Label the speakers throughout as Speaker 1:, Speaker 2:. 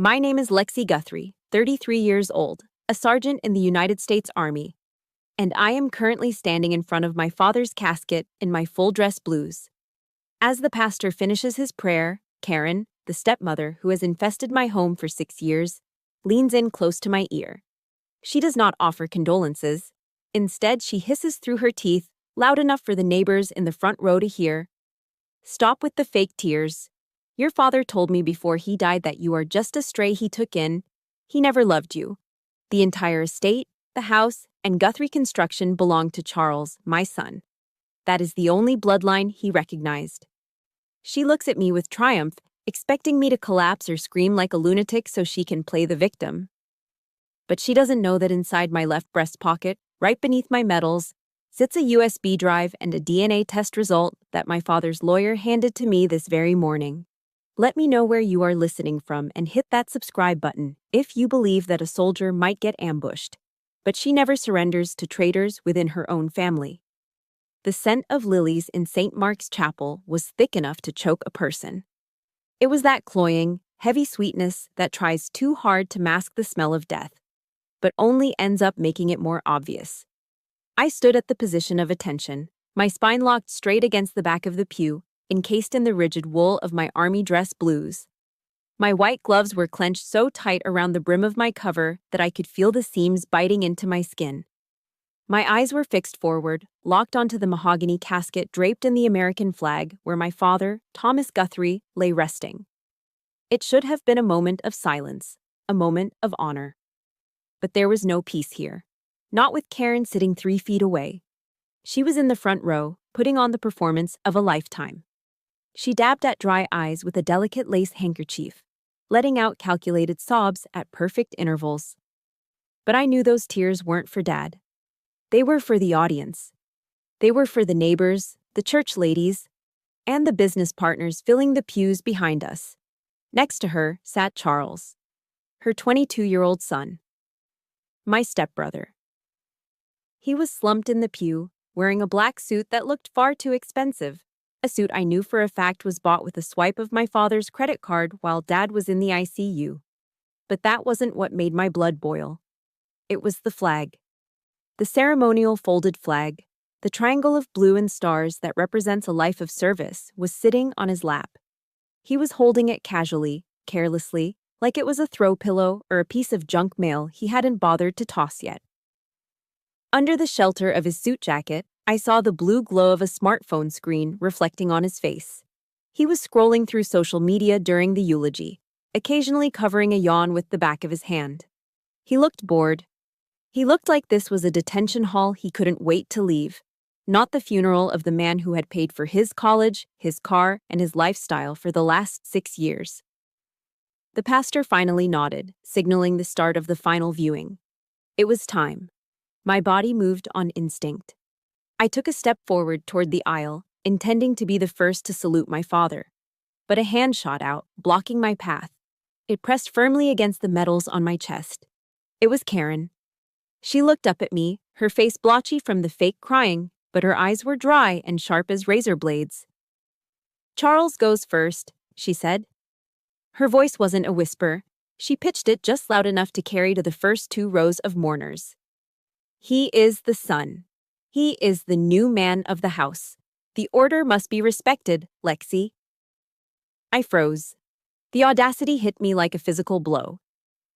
Speaker 1: My name is Lexi Guthrie, 33 years old, a sergeant in the United States Army, and I am currently standing in front of my father's casket in my full dress blues. As the pastor finishes his prayer, Karen, the stepmother who has infested my home for 6 years, leans in close to my ear. She does not offer condolences. Instead, she hisses through her teeth, loud enough for the neighbors in the front row to hear. "Stop with the fake tears. Your father told me before he died that you are just a stray he took in. He never loved you. The entire estate, the house, and Guthrie Construction belonged to Charles, my son. That is the only bloodline he recognized." She looks at me with triumph, expecting me to collapse or scream like a lunatic so she can play the victim. But she doesn't know that inside my left breast pocket, right beneath my medals, sits a USB drive and a DNA test result that my father's lawyer handed to me this very morning. Let me know where you are listening from and hit that subscribe button if you believe that a soldier might get ambushed. But she never surrenders to traitors within her own family. The scent of lilies in St. Mark's Chapel was thick enough to choke a person. It was that cloying, heavy sweetness that tries too hard to mask the smell of death, but only ends up making it more obvious. I stood at the position of attention, my spine locked straight against the back of the pew, encased in the rigid wool of my army dress blues. My white gloves were clenched so tight around the brim of my cover that I could feel the seams biting into my skin. My eyes were fixed forward, locked onto the mahogany casket draped in the American flag where my father, Thomas Guthrie, lay resting. It should have been a moment of silence, a moment of honor. But there was no peace here. Not with Karen sitting 3 feet away. She was in the front row, putting on the performance of a lifetime. She dabbed at dry eyes with a delicate lace handkerchief, letting out calculated sobs at perfect intervals. But I knew those tears weren't for Dad. They were for the audience. They were for the neighbors, the church ladies, and the business partners filling the pews behind us. Next to her sat Charles, her 22-year-old son, my stepbrother. He was slumped in the pew, wearing a black suit that looked far too expensive, a suit I knew for a fact was bought with a swipe of my father's credit card while Dad was in the ICU. But that wasn't what made my blood boil. It was the flag. The ceremonial folded flag, the triangle of blue and stars that represents a life of service, was sitting on his lap. He was holding it casually, carelessly, like it was a throw pillow or a piece of junk mail he hadn't bothered to toss yet. Under the shelter of his suit jacket, I saw the blue glow of a smartphone screen reflecting on his face. He was scrolling through social media during the eulogy, occasionally covering a yawn with the back of his hand. He looked bored. He looked like this was a detention hall he couldn't wait to leave, not the funeral of the man who had paid for his college, his car, and his lifestyle for the last 6 years. The pastor finally nodded, signaling the start of the final viewing. It was time. My body moved on instinct. I took a step forward toward the aisle, intending to be the first to salute my father. But a hand shot out, blocking my path. It pressed firmly against the medals on my chest. It was Karen. She looked up at me, her face blotchy from the fake crying, but her eyes were dry and sharp as razor blades. "Charles goes first," she said. Her voice wasn't a whisper. She pitched it just loud enough to carry to the first 2 rows of mourners. "He is the son. He is the new man of the house. The order must be respected, Lexi." I froze. The audacity hit me like a physical blow.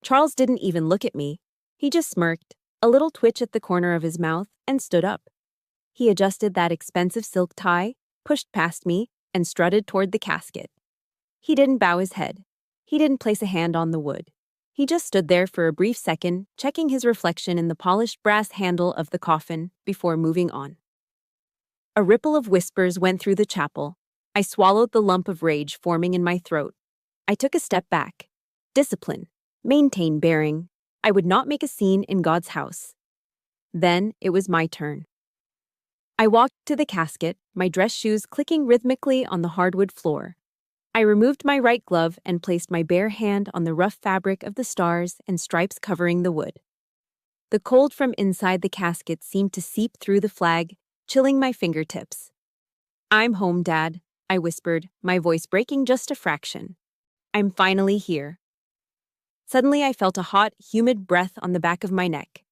Speaker 1: Charles didn't even look at me. He just smirked, a little twitch at the corner of his mouth, and stood up. He adjusted that expensive silk tie, pushed past me, and strutted toward the casket. He didn't bow his head. He didn't place a hand on the wood. He just stood there for a brief second, checking his reflection in the polished brass handle of the coffin before moving on. A ripple of whispers went through the chapel. I swallowed the lump of rage forming in my throat. I took a step back. Discipline. Maintain bearing. I would not make a scene in God's house. Then it was my turn. I walked to the casket, my dress shoes clicking rhythmically on the hardwood floor. I removed my right glove and placed my bare hand on the rough fabric of the stars and stripes covering the wood. The cold from inside the casket seemed to seep through the flag, chilling my fingertips. "I'm home, Dad," I whispered, my voice breaking just a fraction. "I'm finally here." Suddenly, I felt a hot, humid breath on the back of my neck.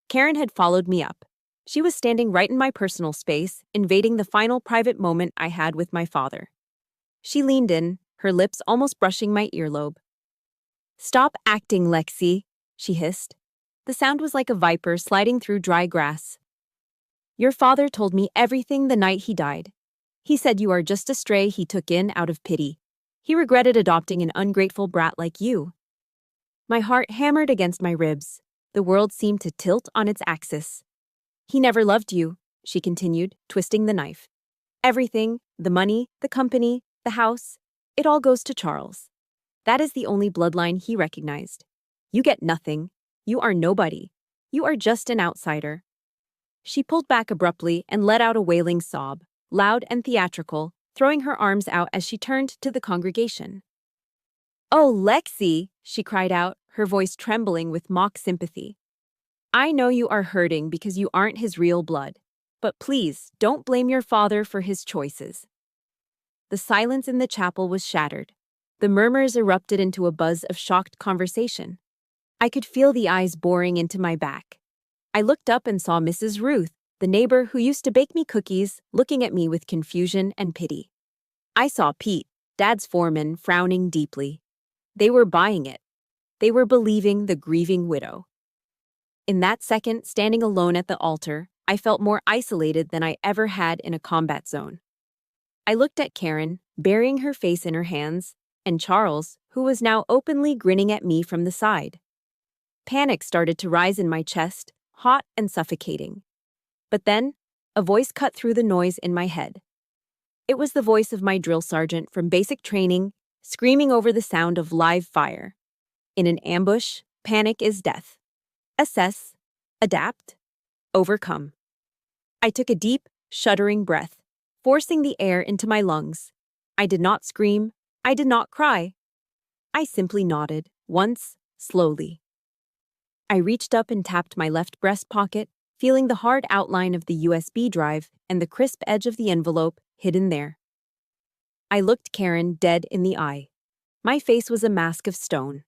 Speaker 1: Karen had followed me up. She was standing right in my personal space, invading the final private moment I had with my father. She leaned in, her lips almost brushing my earlobe. "Stop acting, Lexi," she hissed. The sound was like a viper sliding through dry grass. "Your father told me everything the night he died. He said you are just a stray he took in out of pity. He regretted adopting an ungrateful brat like you." My heart hammered against my ribs. The world seemed to tilt on its axis. "He never loved you," she continued, twisting the knife. "Everything, the money, the company, the house, it all goes to Charles. That is the only bloodline he recognized. You get nothing. You are nobody. You are just an outsider." She pulled back abruptly and let out a wailing sob, loud and theatrical, throwing her arms out as she turned to the congregation. "Oh, Lexi," she cried out, her voice trembling with mock sympathy. "I know you are hurting because you aren't his real blood. But please, don't blame your father for his choices." The silence in the chapel was shattered. The murmurs erupted into a buzz of shocked conversation. I could feel the eyes boring into my back. I looked up and saw Mrs. Ruth, the neighbor who used to bake me cookies, looking at me with confusion and pity. I saw Pete, Dad's foreman, frowning deeply. They were buying it. They were believing the grieving widow. In that second, standing alone at the altar, I felt more isolated than I ever had in a combat zone. I looked at Karen, burying her face in her hands, and Charles, who was now openly grinning at me from the side. Panic started to rise in my chest, hot and suffocating. But then, a voice cut through the noise in my head. It was the voice of my drill sergeant from basic training, screaming over the sound of live fire. In an ambush, panic is death. Assess, adapt, overcome. I took a deep, shuddering breath, forcing the air into my lungs. I did not scream. I did not cry. I simply nodded, once, slowly. I reached up and tapped my left breast pocket, feeling the hard outline of the USB drive and the crisp edge of the envelope hidden there. I looked Karen dead in the eye. My face was a mask of stone.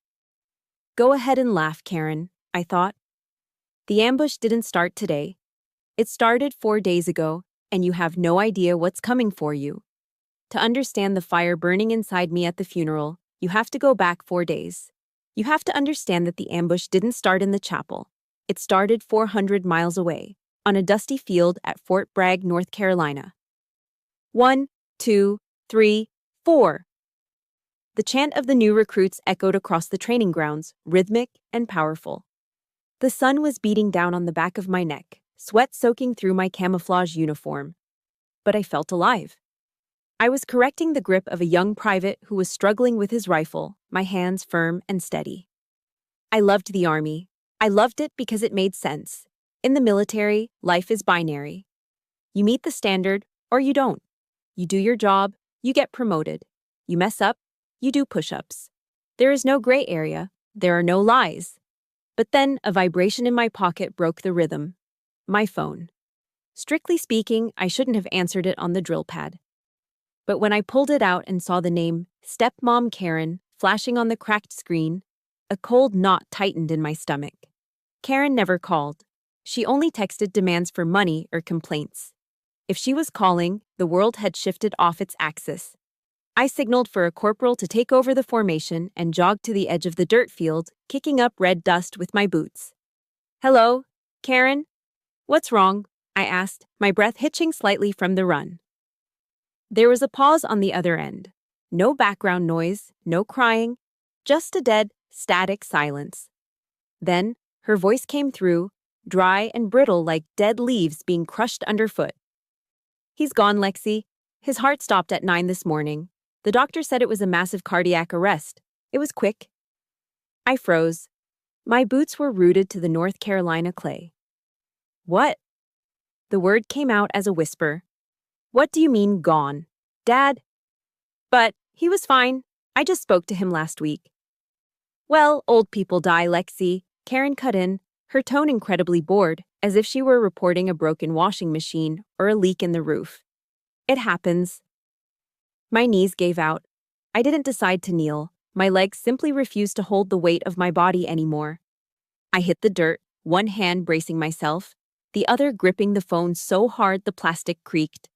Speaker 1: "Go ahead and laugh, Karen," I thought. "The ambush didn't start today. It started 4 days ago, and you have no idea what's coming for you. To understand the fire burning inside me at the funeral, you have to go back 4 days. You have to understand that the ambush didn't start in the chapel. It started 400 miles away, on a dusty field at Fort Bragg, North Carolina. 1, 2, 3, 4. The chant of the new recruits echoed across the training grounds, rhythmic and powerful. The sun was beating down on the back of my neck, sweat soaking through my camouflage uniform. But I felt alive. I was correcting the grip of a young private who was struggling with his rifle, my hands firm and steady. I loved the Army. I loved it because it made sense. In the military, life is binary. You meet the standard, or you don't. You do your job, you get promoted. You mess up, you do push-ups. There is no gray area. There are no lies. But then a vibration in my pocket broke the rhythm. My phone. Strictly speaking, I shouldn't have answered it on the drill pad. But when I pulled it out and saw the name Stepmom Karen flashing on the cracked screen, a cold knot tightened in my stomach. Karen never called. She only texted demands for money or complaints. If she was calling, the world had shifted off its axis. I signaled for a corporal to take over the formation and jogged to the edge of the dirt field, kicking up red dust with my boots. "Hello, Karen? What's wrong?" I asked, my breath hitching slightly from the run. There was a pause on the other end. No background noise, no crying, just a dead, static silence. Then, her voice came through, dry and brittle like dead leaves being crushed underfoot. "He's gone, Lexi. His heart stopped at 9 this morning. The doctor said it was a massive cardiac arrest. It was quick." I froze. My boots were rooted to the North Carolina clay. "What?" The word came out as a whisper. "What do you mean, gone? Dad?" "But he was fine. I just spoke to him last week." "Well, old people die, Lexi," Karen cut in, her tone incredibly bored, as if she were reporting a broken washing machine or a leak in the roof. "It happens." My knees gave out. I didn't decide to kneel. My legs simply refused to hold the weight of my body anymore. I hit the dirt, one hand bracing myself, the other gripping the phone so hard the plastic creaked.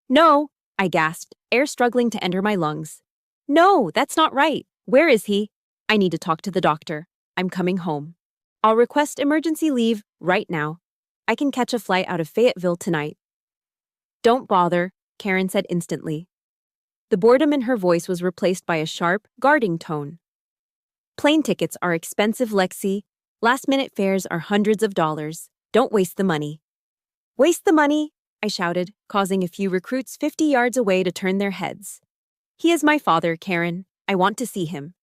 Speaker 1: "No," I gasped, air struggling to enter my lungs. "No, that's not right. Where is he? I need to talk to the doctor. I'm coming home. I'll request emergency leave right now. I can catch a flight out of Fayetteville tonight." "Don't bother," Karen said instantly. The boredom in her voice was replaced by a sharp, guarding tone. "Plane tickets are expensive, Lexi. Last-minute fares are hundreds of dollars. Don't waste the money." "Waste the money?" I shouted, causing a few recruits 50 yards away to turn their heads. "He is my father, Karen. I want to see him."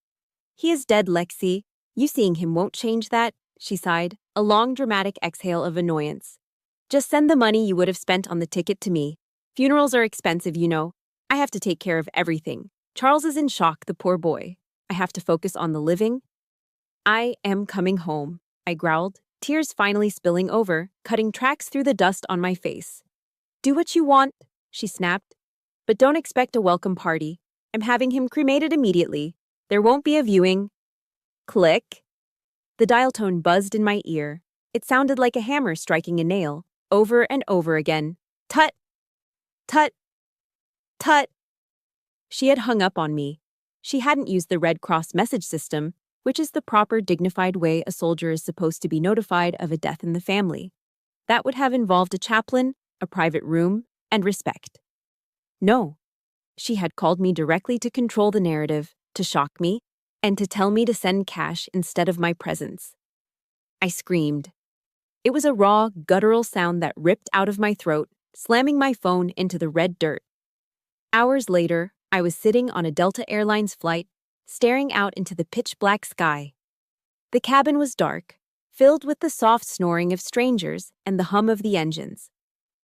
Speaker 1: "He is dead, Lexi. You seeing him won't change that," she sighed, a long dramatic exhale of annoyance. "Just send the money you would have spent on the ticket to me. Funerals are expensive, you know. I have to take care of everything. Charles is in shock, the poor boy. I have to focus on the living." "I am coming home," I growled, tears finally spilling over, cutting tracks through the dust on my face. "Do what you want," she snapped. "But don't expect a welcome party. I'm having him cremated immediately. There won't be a viewing." Click. The dial tone buzzed in my ear. It sounded like a hammer striking a nail, over and over again. Tut! Tut! Tut! She had hung up on me. She hadn't used the Red Cross message system, which is the proper, dignified way a soldier is supposed to be notified of a death in the family. That would have involved a chaplain, a private room, and respect. No. She had called me directly to control the narrative, to shock me, and to tell me to send cash instead of my presence. I screamed. It was a raw, guttural sound that ripped out of my throat, slamming my phone into the red dirt. Hours later, I was sitting on a Delta Airlines flight, staring out into the pitch-black sky. The cabin was dark, filled with the soft snoring of strangers and the hum of the engines.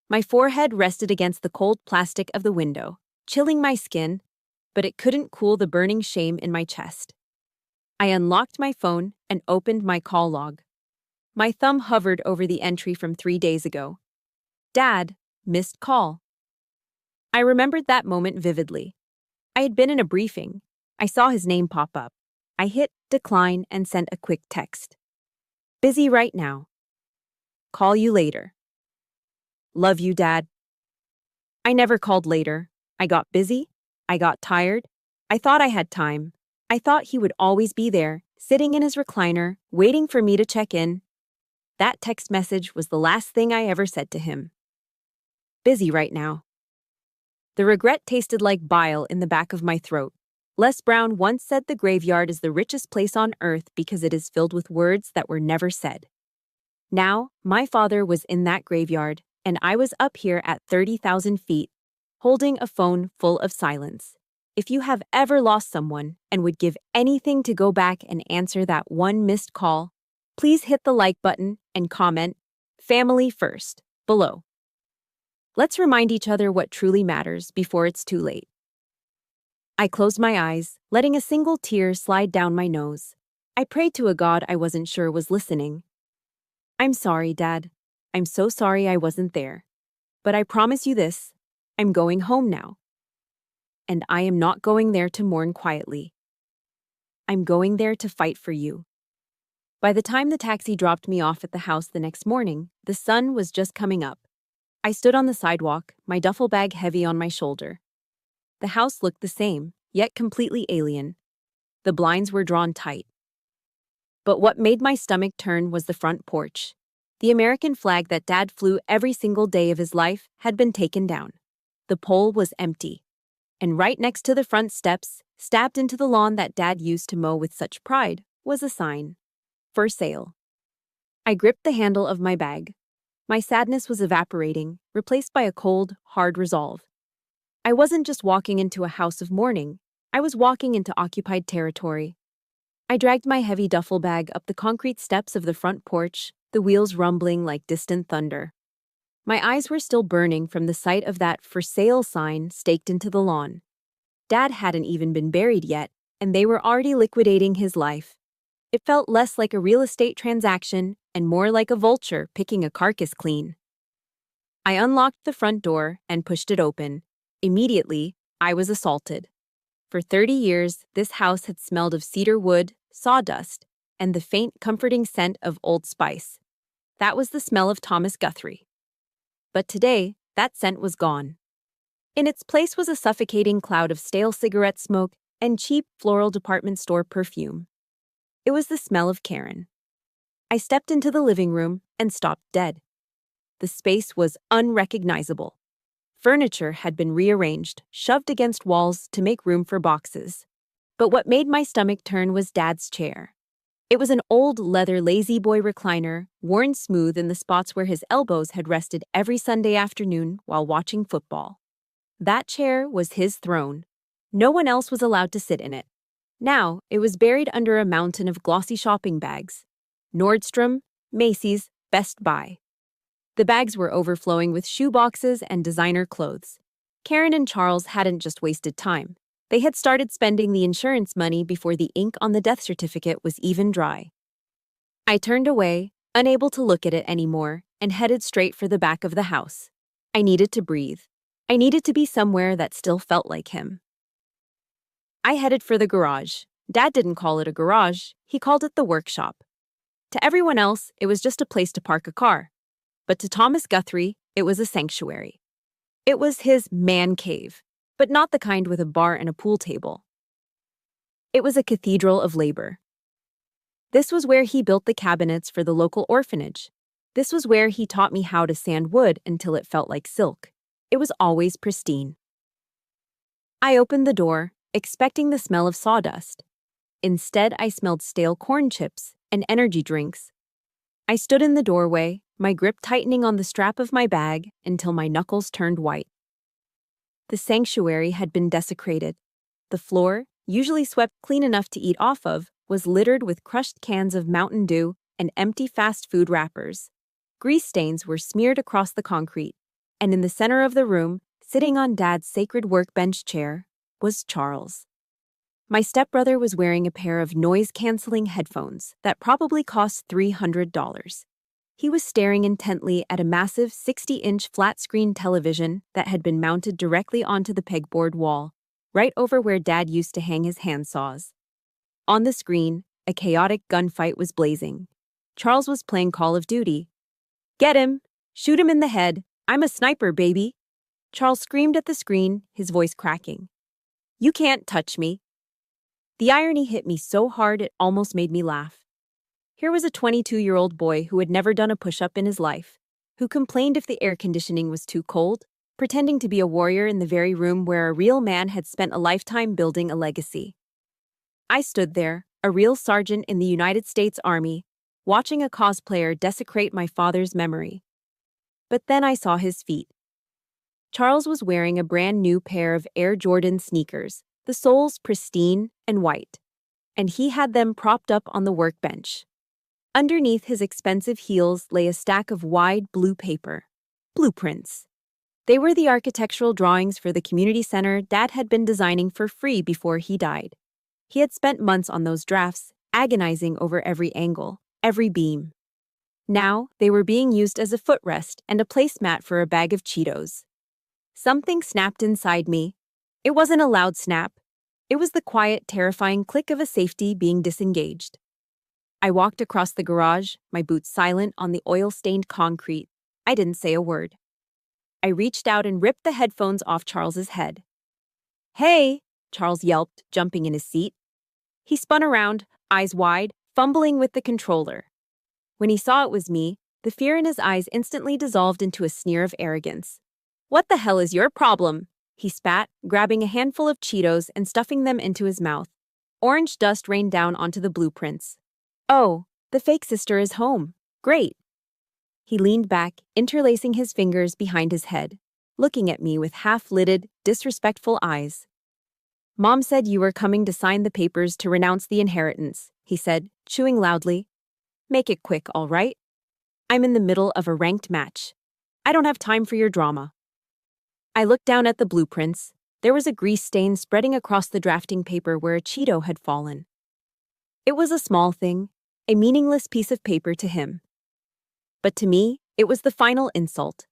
Speaker 1: My forehead rested against the cold plastic of the window, chilling my skin, but it couldn't cool the burning shame in my chest. I unlocked my phone and opened my call log. My thumb hovered over the entry from 3 days ago. "Dad, missed call." I remembered that moment vividly. I had been in a briefing. I saw his name pop up. I hit decline and sent a quick text. "Busy right now. Call you later. Love you, Dad." I never called later. I got busy. I got tired. I thought I had time. I thought he would always be there, sitting in his recliner, waiting for me to check in. That text message was the last thing I ever said to him. Busy right now. The regret tasted like bile in the back of my throat. Les Brown once said the graveyard is the richest place on earth because it is filled with words that were never said. Now, my father was in that graveyard, and I was up here at 30,000 feet, holding a phone full of silence. If you have ever lost someone and would give anything to go back and answer that one missed call, please hit the like button and comment, "Family first," below. Let's remind each other what truly matters before it's too late. I closed my eyes, letting a single tear slide down my nose. I prayed to a God I wasn't sure was listening. "I'm sorry, Dad. I'm so sorry I wasn't there. But I promise you this, I'm going home now. And I am not going there to mourn quietly. I'm going there to fight for you." By the time the taxi dropped me off at the house the next morning, the sun was just coming up. I stood on the sidewalk, my duffel bag heavy on my shoulder. The house looked the same, yet completely alien. The blinds were drawn tight. But what made my stomach turn was the front porch. The American flag that Dad flew every single day of his life had been taken down. The pole was empty. And right next to the front steps, stabbed into the lawn that Dad used to mow with such pride, was a sign. "For sale." I gripped the handle of my bag. My sadness was evaporating, replaced by a cold, hard resolve. I wasn't just walking into a house of mourning. I was walking into occupied territory. I dragged my heavy duffel bag up the concrete steps of the front porch, the wheels rumbling like distant thunder. My eyes were still burning from the sight of that "for sale" sign staked into the lawn. Dad hadn't even been buried yet, and they were already liquidating his life. It felt less like a real estate transaction and more like a vulture picking a carcass clean. I unlocked the front door and pushed it open. Immediately, I was assaulted. For 30 years, this house had smelled of cedar wood, sawdust, and the faint, comforting scent of Old Spice. That was the smell of Thomas Guthrie. But today, that scent was gone. In its place was a suffocating cloud of stale cigarette smoke and cheap floral department store perfume. It was the smell of Karen. I stepped into the living room and stopped dead. The space was unrecognizable. Furniture had been rearranged, shoved against walls to make room for boxes. But what made my stomach turn was Dad's chair. It was an old leather lazy-boy recliner, worn smooth in the spots where his elbows had rested every Sunday afternoon while watching football. That chair was his throne. No one else was allowed to sit in it. Now, it was buried under a mountain of glossy shopping bags. Nordstrom, Macy's, Best Buy. The bags were overflowing with shoe boxes and designer clothes. Karen and Charles hadn't just wasted time. They had started spending the insurance money before the ink on the death certificate was even dry. I turned away, unable to look at it anymore, and headed straight for the back of the house. I needed to breathe. I needed to be somewhere that still felt like him. I headed for the garage. Dad didn't call it a garage, he called it the workshop. To everyone else, it was just a place to park a car. But to Thomas Guthrie, it was a sanctuary. It was his man cave, but not the kind with a bar and a pool table. It was a cathedral of labor. This was where he built the cabinets for the local orphanage. This was where he taught me how to sand wood until it felt like silk. It was always pristine. I opened the door, expecting the smell of sawdust. Instead, I smelled stale corn chips and energy drinks. I stood in the doorway, my grip tightening on the strap of my bag until my knuckles turned white. The sanctuary had been desecrated. The floor, usually swept clean enough to eat off of, was littered with crushed cans of Mountain Dew and empty fast food wrappers. Grease stains were smeared across the concrete, and in the center of the room, sitting on Dad's sacred workbench chair, was Charles. My stepbrother was wearing a pair of noise-canceling headphones that probably cost $300. He was staring intently at a massive 60-inch flat-screen television that had been mounted directly onto the pegboard wall, right over where Dad used to hang his handsaws. On the screen, a chaotic gunfight was blazing. Charles was playing Call of Duty. "Get him! Shoot him in the head! I'm a sniper, baby!" Charles screamed at the screen, his voice cracking. "You can't touch me." The irony hit me so hard it almost made me laugh. Here was a 22-year-old boy who had never done a push-up in his life, who complained if the air conditioning was too cold, pretending to be a warrior in the very room where a real man had spent a lifetime building a legacy. I stood there, a real sergeant in the United States Army, watching a cosplayer desecrate my father's memory. But then I saw his feet. Charles was wearing a brand new pair of Air Jordan sneakers, the soles pristine and white, and he had them propped up on the workbench. Underneath his expensive heels lay a stack of wide blue paper, blueprints. They were the architectural drawings for the community center Dad had been designing for free before he died. He had spent months on those drafts, agonizing over every angle, every beam. Now, they were being used as a footrest and a placemat for a bag of Cheetos. Something snapped inside me. It wasn't a loud snap. It was the quiet, terrifying click of a safety being disengaged. I walked across the garage, my boots silent on the oil-stained concrete. I didn't say a word. I reached out and ripped the headphones off Charles's head. "Hey!" Charles yelped, jumping in his seat. He spun around, eyes wide, fumbling with the controller. When he saw it was me, the fear in his eyes instantly dissolved into a sneer of arrogance. "What the hell is your problem?" He spat, grabbing a handful of Cheetos and stuffing them into his mouth. Orange dust rained down onto the blueprints. "Oh, the fake sister is home. Great." He leaned back, interlacing his fingers behind his head, looking at me with half-lidded, disrespectful eyes. "Mom said you were coming to sign the papers to renounce the inheritance," he said, chewing loudly. "Make it quick, all right? I'm in the middle of a ranked match. I don't have time for your drama." I looked down at the blueprints. There was a grease stain spreading across the drafting paper where a Cheeto had fallen. It was a small thing, a meaningless piece of paper to him. But to me, it was the final insult.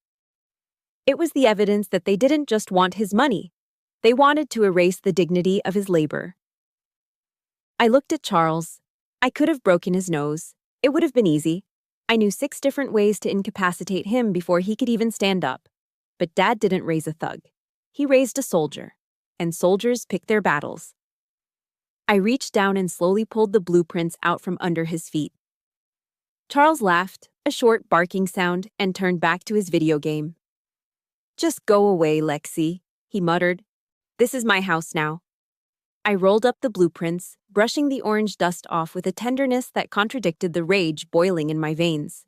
Speaker 1: It was the evidence that they didn't just want his money. They wanted to erase the dignity of his labor. I looked at Charles. I could have broken his nose. It would have been easy. I knew 6 different ways to incapacitate him before he could even stand up. But Dad didn't raise a thug. He raised a soldier. And soldiers pick their battles. I reached down and slowly pulled the blueprints out from under his feet. Charles laughed, a short barking sound, and turned back to his video game. "Just go away, Lexi," he muttered. "This is my house now." I rolled up the blueprints, brushing the orange dust off with a tenderness that contradicted the rage boiling in my veins.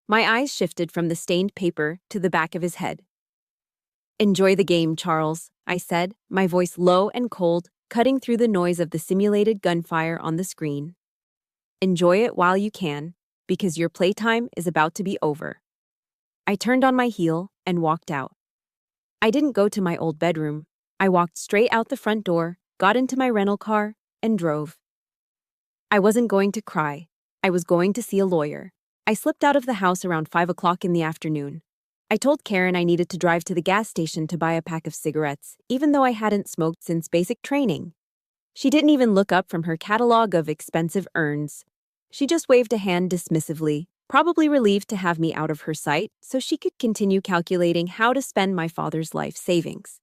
Speaker 1: My eyes shifted from the stained paper to the back of his head. "Enjoy the game, Charles," I said, my voice low and cold, cutting through the noise of the simulated gunfire on the screen. "Enjoy it while you can, because your playtime is about to be over." I turned on my heel and walked out. I didn't go to my old bedroom. I walked straight out the front door, got into my rental car, and drove. I wasn't going to cry. I was going to see a lawyer. I slipped out of the house around 5 o'clock in the afternoon. I told Karen I needed to drive to the gas station to buy a pack of cigarettes, even though I hadn't smoked since basic training. She didn't even look up from her catalog of expensive urns. She just waved a hand dismissively, probably relieved to have me out of her sight so she could continue calculating how to spend my father's life savings.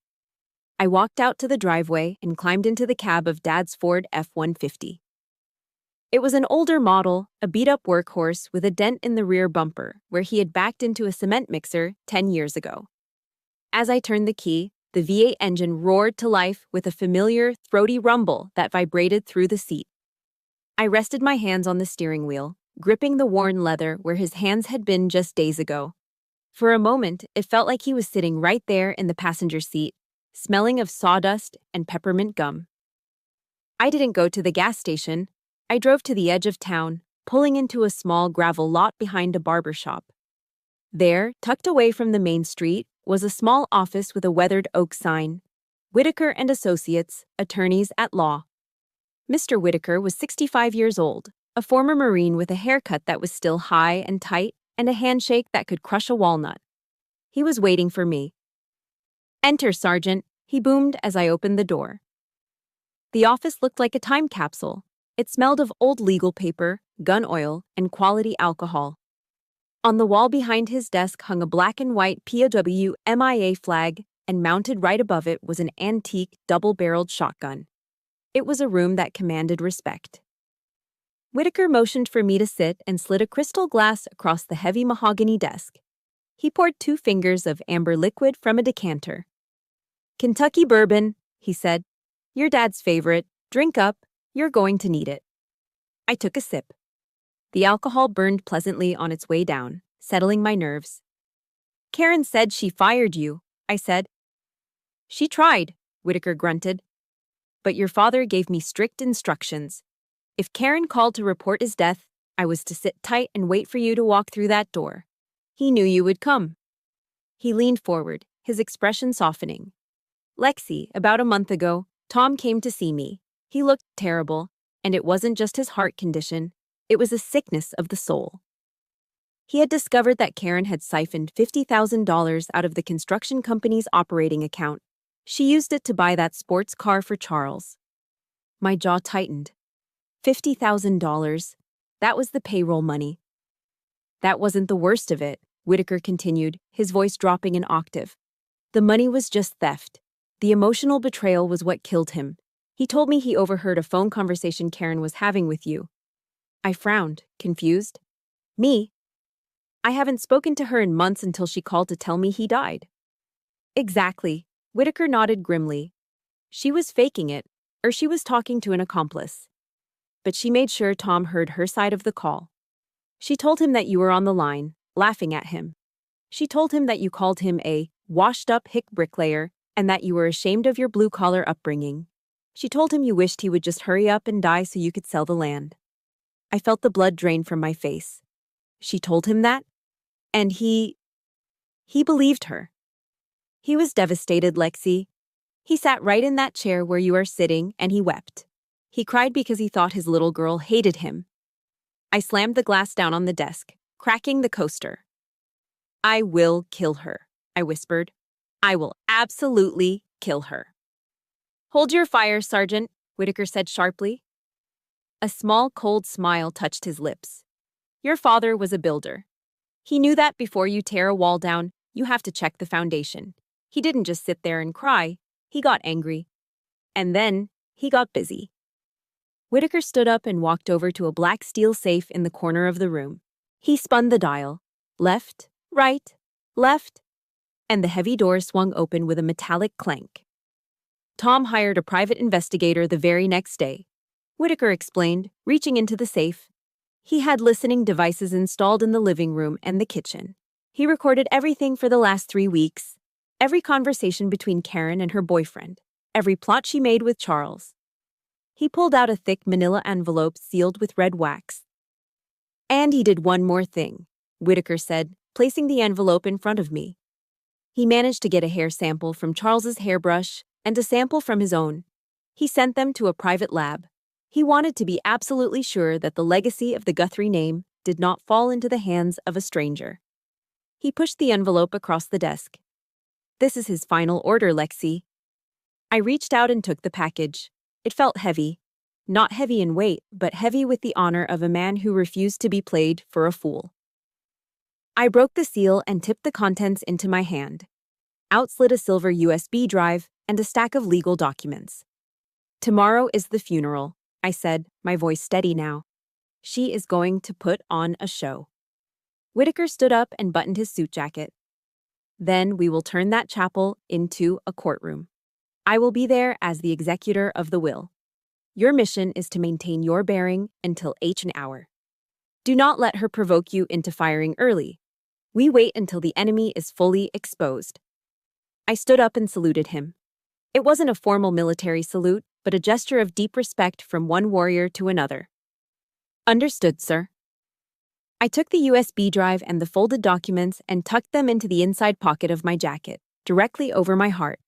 Speaker 1: I walked out to the driveway and climbed into the cab of Dad's Ford F-150. It was an older model, a beat-up workhorse with a dent in the rear bumper where he had backed into a cement mixer 10 years ago. As I turned the key, the V8 engine roared to life with a familiar, throaty rumble that vibrated through the seat. I rested my hands on the steering wheel, gripping the worn leather where his hands had been just days ago. For a moment, it felt like he was sitting right there in the passenger seat, smelling of sawdust and peppermint gum. I didn't go to the gas station. I drove to the edge of town, pulling into a small gravel lot behind a barber shop. There, tucked away from the main street, was a small office with a weathered oak sign. Whitaker and Associates, attorneys at law. Mr. Whitaker was 65 years old, a former Marine with a haircut that was still high and tight and a handshake that could crush a walnut. He was waiting for me. "Enter, Sergeant," he boomed as I opened the door. The office looked like a time capsule. It smelled of old legal paper, gun oil, and quality alcohol. On the wall behind his desk hung a black and white POW MIA flag, and mounted right above it was an antique double-barreled shotgun. It was a room that commanded respect. Whitaker motioned for me to sit and slid a crystal glass across the heavy mahogany desk. He poured 2 fingers of amber liquid from a decanter. "Kentucky bourbon," he said. "Your dad's favorite. Drink up. You're going to need it." I took a sip. The alcohol burned pleasantly on its way down, settling my nerves. "Karen said she fired you," I said. "She tried," Whitaker grunted. "But your father gave me strict instructions. If Karen called to report his death, I was to sit tight and wait for you to walk through that door. He knew you would come." He leaned forward, his expression softening. "Lexi, about a month ago, Tom came to see me. He looked terrible, and it wasn't just his heart condition. It was a sickness of the soul. He had discovered that Karen had siphoned $50,000 out of the construction company's operating account. She used it to buy that sports car for Charles." My jaw tightened. $50,000. That was the payroll money. "That wasn't the worst of it," Whitaker continued, his voice dropping an octave. "The money was just theft. The emotional betrayal was what killed him. He told me he overheard a phone conversation Karen was having with you." I frowned, confused. "Me? I haven't spoken to her in months until she called to tell me he died." "Exactly," Whitaker nodded grimly. "She was faking it, or she was talking to an accomplice. But she made sure Tom heard her side of the call. She told him that you were on the line, laughing at him. She told him that you called him a washed-up hick bricklayer and that you were ashamed of your blue-collar upbringing. She told him you wished he would just hurry up and die so you could sell the land." I felt the blood drain from my face. She told him that? And he believed her. He was devastated, Lexi. He sat right in that chair where you are sitting, and he wept. He cried because he thought his little girl hated him. I slammed the glass down on the desk, cracking the coaster. "I will kill her," I whispered. "I will absolutely kill her." Hold your fire, Sergeant, Whitaker said sharply. A small, cold smile touched his lips. Your father was a builder. He knew that before you tear a wall down, you have to check the foundation. He didn't just sit there and cry. He got angry. And then, he got busy. Whitaker stood up and walked over to a black steel safe in the corner of the room. He spun the dial. Left, right, left, and the heavy door swung open with a metallic clank. Tom hired a private investigator the very next day, Whitaker explained, reaching into the safe. He had listening devices installed in the living room and the kitchen. He recorded everything for the last 3 weeks, every conversation between Karen and her boyfriend, every plot she made with Charles. He pulled out a thick manila envelope sealed with red wax. And he did one more thing, Whitaker said, placing the envelope in front of me. He managed to get a hair sample from Charles's hairbrush and a sample from his own. He sent them to a private lab. He wanted to be absolutely sure that the legacy of the Guthrie name did not fall into the hands of a stranger. He pushed the envelope across the desk. This is his final order, Lexi. I reached out and took the package. It felt heavy. Not heavy in weight, but heavy with the honor of a man who refused to be played for a fool. I broke the seal and tipped the contents into my hand. Out slid a silver USB drive and a stack of legal documents. Tomorrow is the funeral, I said, my voice steady now. She is going to put on a show. Whitaker stood up and buttoned his suit jacket. Then we will turn that chapel into a courtroom. I will be there as the executor of the will. Your mission is to maintain your bearing until an hour. Do not let her provoke you into firing early. We wait until the enemy is fully exposed. I stood up and saluted him. It wasn't a formal military salute, but a gesture of deep respect from one warrior to another. Understood, sir. I took the USB drive and the folded documents and tucked them into the inside pocket of my jacket, directly over my heart.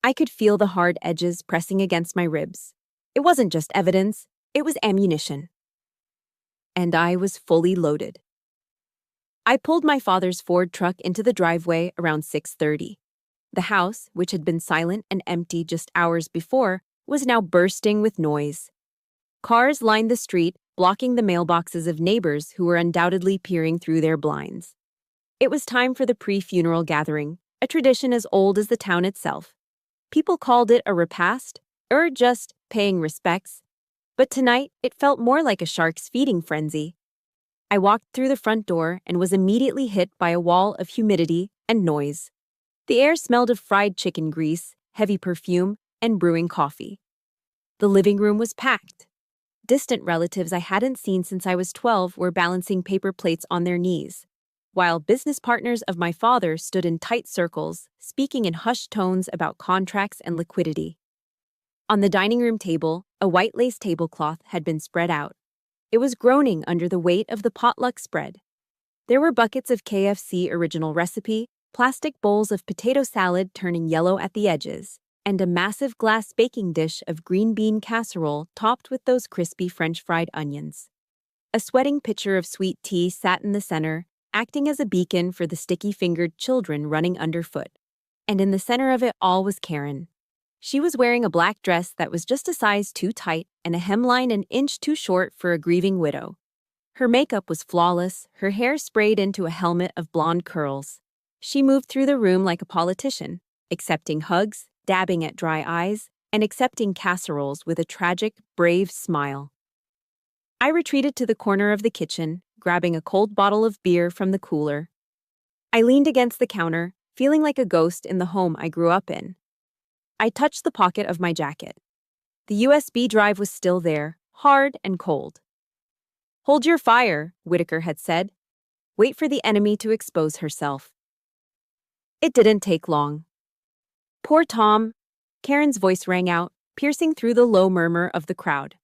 Speaker 1: I could feel the hard edges pressing against my ribs. It wasn't just evidence, it was ammunition. And I was fully loaded. I pulled my father's Ford truck into the driveway around 6:30. The house, which had been silent and empty just hours before, was now bursting with noise. Cars lined the street, blocking the mailboxes of neighbors who were undoubtedly peering through their blinds. It was time for the pre-funeral gathering, a tradition as old as the town itself. People called it a repast, or just paying respects, but tonight it felt more like a shark's feeding frenzy. I walked through the front door and was immediately hit by a wall of humidity and noise. The air smelled of fried chicken grease, heavy perfume, and brewing coffee. The living room was packed. Distant relatives I hadn't seen since I was 12 were balancing paper plates on their knees, while business partners of my father stood in tight circles, speaking in hushed tones about contracts and liquidity. On the dining room table, a white lace tablecloth had been spread out. It was groaning under the weight of the potluck spread. There were buckets of KFC original recipe, plastic bowls of potato salad turning yellow at the edges, and a massive glass baking dish of green bean casserole topped with those crispy French fried onions. A sweating pitcher of sweet tea sat in the center, acting as a beacon for the sticky-fingered children running underfoot. And in the center of it all was Karen. She was wearing a black dress that was just a size too tight and a hemline an inch too short for a grieving widow. Her makeup was flawless, her hair sprayed into a helmet of blonde curls. She moved through the room like a politician, accepting hugs, dabbing at dry eyes, and accepting casseroles with a tragic, brave smile. I retreated to the corner of the kitchen, grabbing a cold bottle of beer from the cooler. I leaned against the counter, feeling like a ghost in the home I grew up in. I touched the pocket of my jacket. The USB drive was still there, hard and cold. Hold your fire, Whitaker had said. Wait for the enemy to expose herself. It didn't take long. Poor Tom, Karen's voice rang out, piercing through the low murmur of the crowd.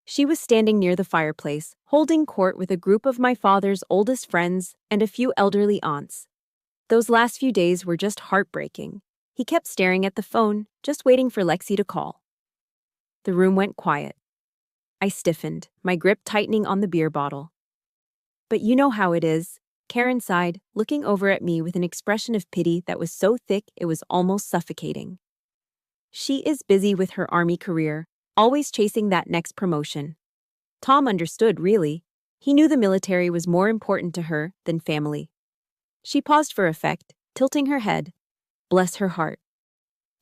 Speaker 1: She was standing near the fireplace, holding court with a group of my father's oldest friends and a few elderly aunts. Those last few days were just heartbreaking. He kept staring at the phone, just waiting for Lexi to call. The room went quiet. I stiffened, my grip tightening on the beer bottle. But you know how it is, Karen sighed, looking over at me with an expression of pity that was so thick it was almost suffocating. She is busy with her army career, always chasing that next promotion. Tom understood, really. He knew the military was more important to her than family. She paused for effect, tilting her head. Bless her heart.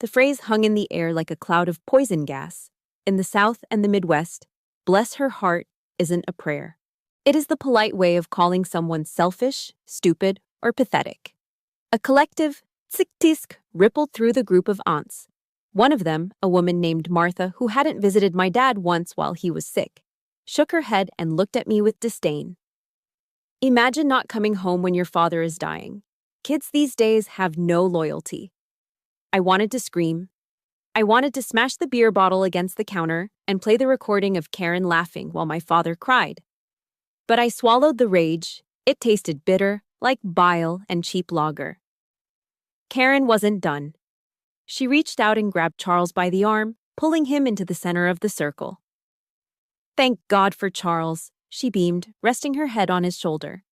Speaker 1: The phrase hung in the air like a cloud of poison gas. In the South and the Midwest, bless her heart isn't a prayer. It is the polite way of calling someone selfish, stupid, or pathetic. A collective tisk rippled through the group of aunts. One of them, a woman named Martha who hadn't visited my dad once while he was sick, shook her head and looked at me with disdain. Imagine not coming home when your father is dying. Kids these days have no loyalty. I wanted to scream. I wanted to smash the beer bottle against the counter and play the recording of Karen laughing while my father cried. But I swallowed the rage. It tasted bitter, like bile and cheap lager. Karen wasn't done. She reached out and grabbed Charles by the arm, pulling him into the center of the circle. Thank God for Charles, she beamed, resting her head on his shoulder.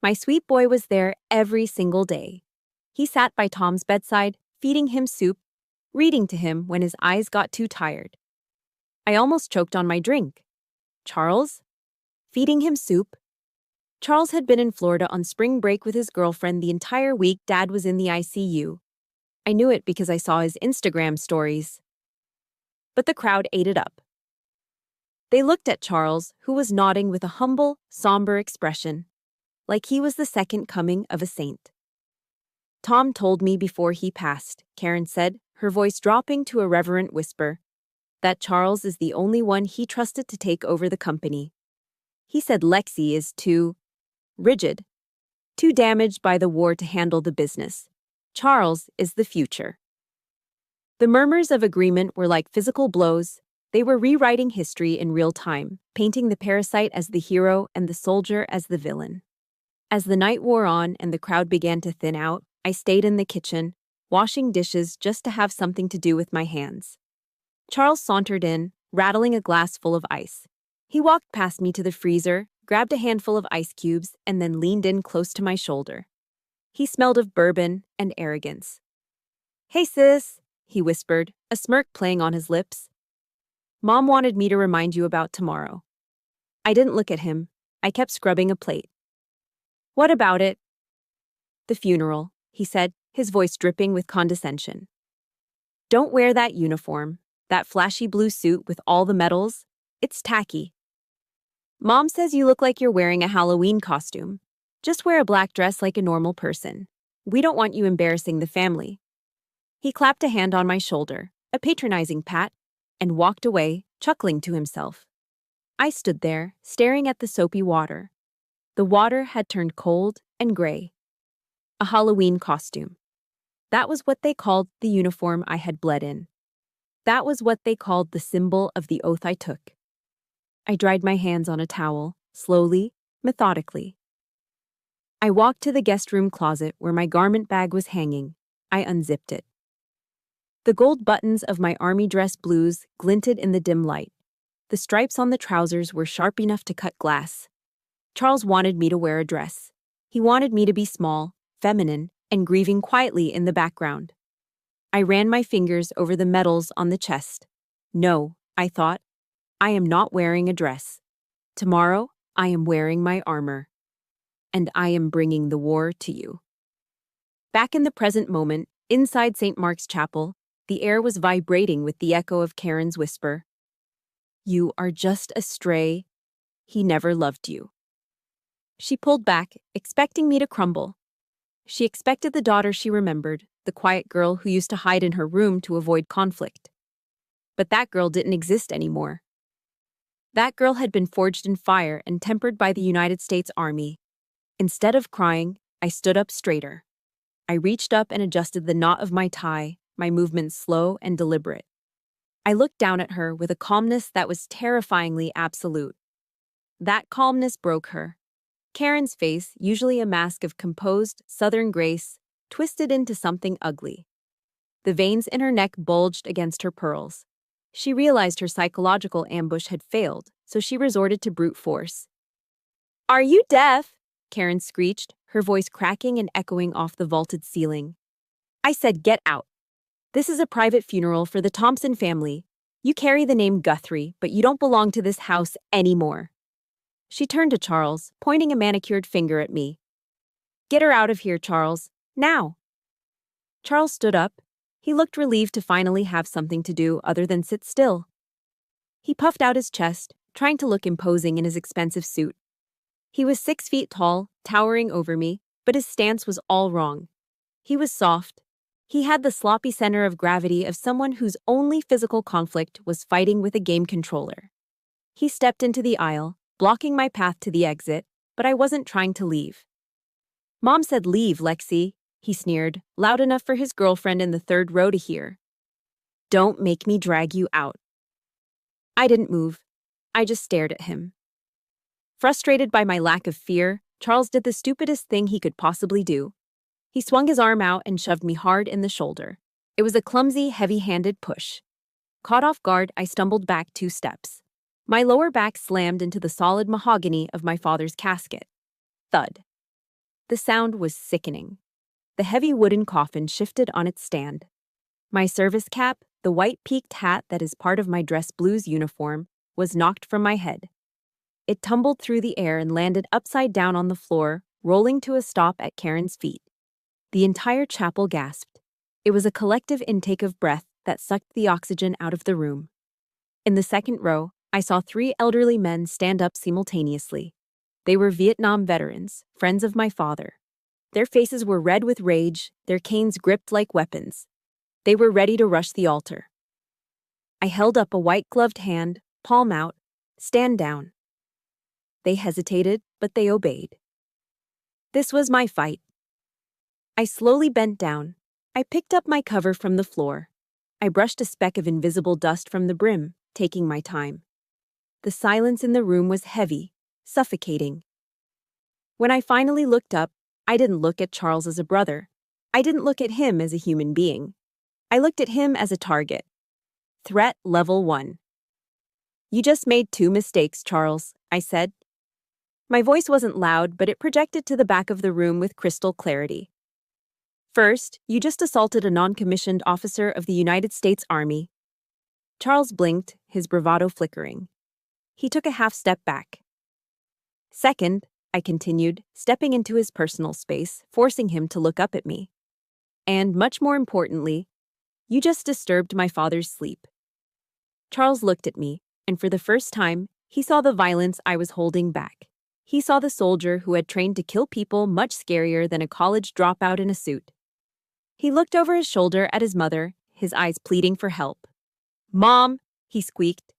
Speaker 1: My sweet boy was there every single day. He sat by Tom's bedside, feeding him soup, reading to him when his eyes got too tired. I almost choked on my drink. Charles? Feeding him soup? Charles had been in Florida on spring break with his girlfriend the entire week Dad was in the ICU. I knew it because I saw his Instagram stories. But the crowd ate it up. They looked at Charles, who was nodding with a humble, somber expression, like he was the second coming of a saint. Tom told me before he passed, Karen said, her voice dropping to a reverent whisper, that Charles is the only one he trusted to take over the company. He said Lexi is too rigid, too damaged by the war to handle the business. Charles is the future. The murmurs of agreement were like physical blows. They were rewriting history in real time, painting the parasite as the hero and the soldier as the villain. As the night wore on and the crowd began to thin out, I stayed in the kitchen, washing dishes just to have something to do with my hands. Charles sauntered in, rattling a glass full of ice. He walked past me to the freezer, grabbed a handful of ice cubes, and then leaned in close to my shoulder. He smelled of bourbon and arrogance. Hey sis, he whispered, a smirk playing on his lips. Mom wanted me to remind you about tomorrow. I didn't look at him. I kept scrubbing a plate. What about it? The funeral, he said, his voice dripping with condescension. Don't wear that uniform, that flashy blue suit with all the medals. It's tacky. Mom says you look like you're wearing a Halloween costume. Just wear a black dress like a normal person. We don't want you embarrassing the family. He clapped a hand on my shoulder, a patronizing pat, and walked away, chuckling to himself. I stood there, staring at the soapy water. The water had turned cold and gray. A Halloween costume. That was what they called the uniform I had bled in. That was what they called the symbol of the oath I took. I dried my hands on a towel, slowly, methodically. I walked to the guest room closet where my garment bag was hanging. I unzipped it. The gold buttons of my army dress blues glinted in the dim light. The stripes on the trousers were sharp enough to cut glass. Charles wanted me to wear a dress. He wanted me to be small, feminine, and grieving quietly in the background. I ran my fingers over the medals on the chest. No, I thought, I am not wearing a dress. Tomorrow, I am wearing my armor. And I am bringing the war to you. Back in the present moment, inside St. Mark's Chapel, the air was vibrating with the echo of Karen's whisper. You are just a stray. He never loved you. She pulled back, expecting me to crumble. She expected the daughter she remembered, the quiet girl who used to hide in her room to avoid conflict. But that girl didn't exist anymore. That girl had been forged in fire and tempered by the United States Army. Instead of crying, I stood up straighter. I reached up and adjusted the knot of my tie, my movements slow and deliberate. I looked down at her with a calmness that was terrifyingly absolute. That calmness broke her. Karen's face, usually a mask of composed, southern grace, twisted into something ugly. The veins in her neck bulged against her pearls. She realized her psychological ambush had failed, so she resorted to brute force. Are you deaf? Karen screeched, her voice cracking and echoing off the vaulted ceiling. I said get out. This is a private funeral for the Thompson family. You carry the name Guthrie, but you don't belong to this house anymore." She turned to Charles, pointing a manicured finger at me. "Get her out of here, Charles. Now." Charles stood up. He looked relieved to finally have something to do other than sit still. He puffed out his chest, trying to look imposing in his expensive suit. He was 6 feet tall, towering over me, but his stance was all wrong. He was soft. He had the sloppy center of gravity of someone whose only physical conflict was fighting with a game controller. He stepped into the aisle, blocking my path to the exit, but I wasn't trying to leave. "Mom said leave, Lexi," he sneered, loud enough for his girlfriend in the third row to hear. "Don't make me drag you out." I didn't move. I just stared at him. Frustrated by my lack of fear, Charles did the stupidest thing he could possibly do. He swung his arm out and shoved me hard in the shoulder. It was a clumsy, heavy-handed push. Caught off guard, I stumbled back 2 steps. My lower back slammed into the solid mahogany of my father's casket. Thud. The sound was sickening. The heavy wooden coffin shifted on its stand. My service cap, the white peaked hat that is part of my dress blues uniform, was knocked from my head. It tumbled through the air and landed upside down on the floor, rolling to a stop at Karen's feet. The entire chapel gasped. It was a collective intake of breath that sucked the oxygen out of the room. In the second row, I saw 3 elderly men stand up simultaneously. They were Vietnam veterans, friends of my father. Their faces were red with rage, their canes gripped like weapons. They were ready to rush the altar. I held up a white-gloved hand, palm out, "Stand down." They hesitated, but they obeyed. This was my fight. I slowly bent down. I picked up my cover from the floor. I brushed a speck of invisible dust from the brim, taking my time. The silence in the room was heavy, suffocating. When I finally looked up, I didn't look at Charles as a brother. I didn't look at him as a human being. I looked at him as a target. Threat level 1. "You just made 2 mistakes, Charles," I said. My voice wasn't loud, but it projected to the back of the room with crystal clarity. "First, you just assaulted a non-commissioned officer of the United States Army." Charles blinked, his bravado flickering. He took a half step back. "Second," I continued, stepping into his personal space, forcing him to look up at me. "And much more importantly, you just disturbed my father's sleep." Charles looked at me, and for the first time, he saw the violence I was holding back. He saw the soldier who had trained to kill people much scarier than a college dropout in a suit. He looked over his shoulder at his mother, his eyes pleading for help. "Mom," he squeaked.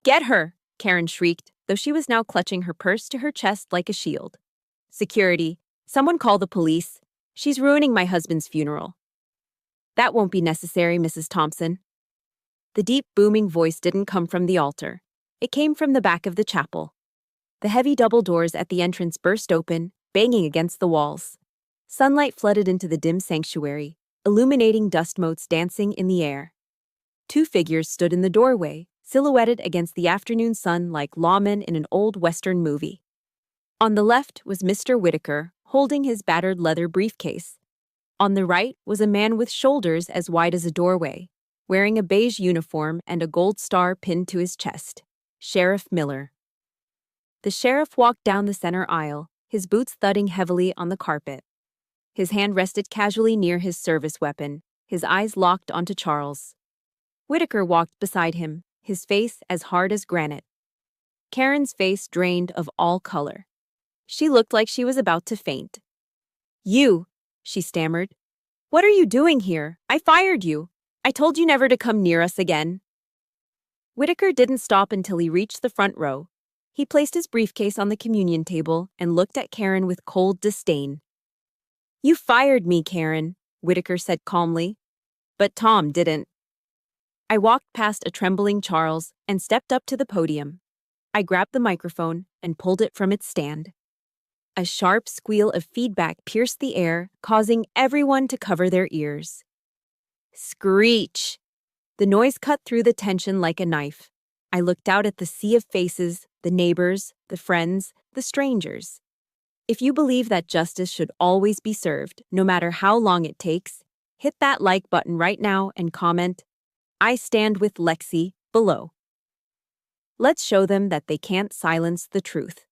Speaker 1: "Get her," Karen shrieked, though she was now clutching her purse to her chest like a shield. "Security. Someone call the police. She's ruining my husband's funeral." "That won't be necessary, Mrs. Thompson." The deep, booming voice didn't come from the altar. It came from the back of the chapel. The heavy double doors at the entrance burst open, banging against the walls. Sunlight flooded into the dim sanctuary, illuminating dust motes dancing in the air. 2 figures stood in the doorway, silhouetted against the afternoon sun like lawmen in an old Western movie. On the left was Mr. Whitaker, holding his battered leather briefcase. On the right was a man with shoulders as wide as a doorway, wearing a beige uniform and a gold star pinned to his chest. Sheriff Miller. The sheriff walked down the center aisle, his boots thudding heavily on the carpet. His hand rested casually near his service weapon, his eyes locked onto Charles. Whitaker walked beside him, his face as hard as granite. Karen's face drained of all color. She looked like she was about to faint. "You," she stammered. "What are you doing here? I fired you. I told you never to come near us again." Whitaker didn't stop until he reached the front row. He placed his briefcase on the communion table and looked at Karen with cold disdain. "You fired me, Karen," Whitaker said calmly. "But Tom didn't." I walked past a trembling Charles and stepped up to the podium. I grabbed the microphone and pulled it from its stand. A sharp squeal of feedback pierced the air, causing everyone to cover their ears. Screech! The noise cut through the tension like a knife. I looked out at the sea of faces, the neighbors, the friends, the strangers. If you believe that justice should always be served, no matter how long it takes, hit that like button right now and comment, "I stand with Lexi," below. Let's show them that they can't silence the truth.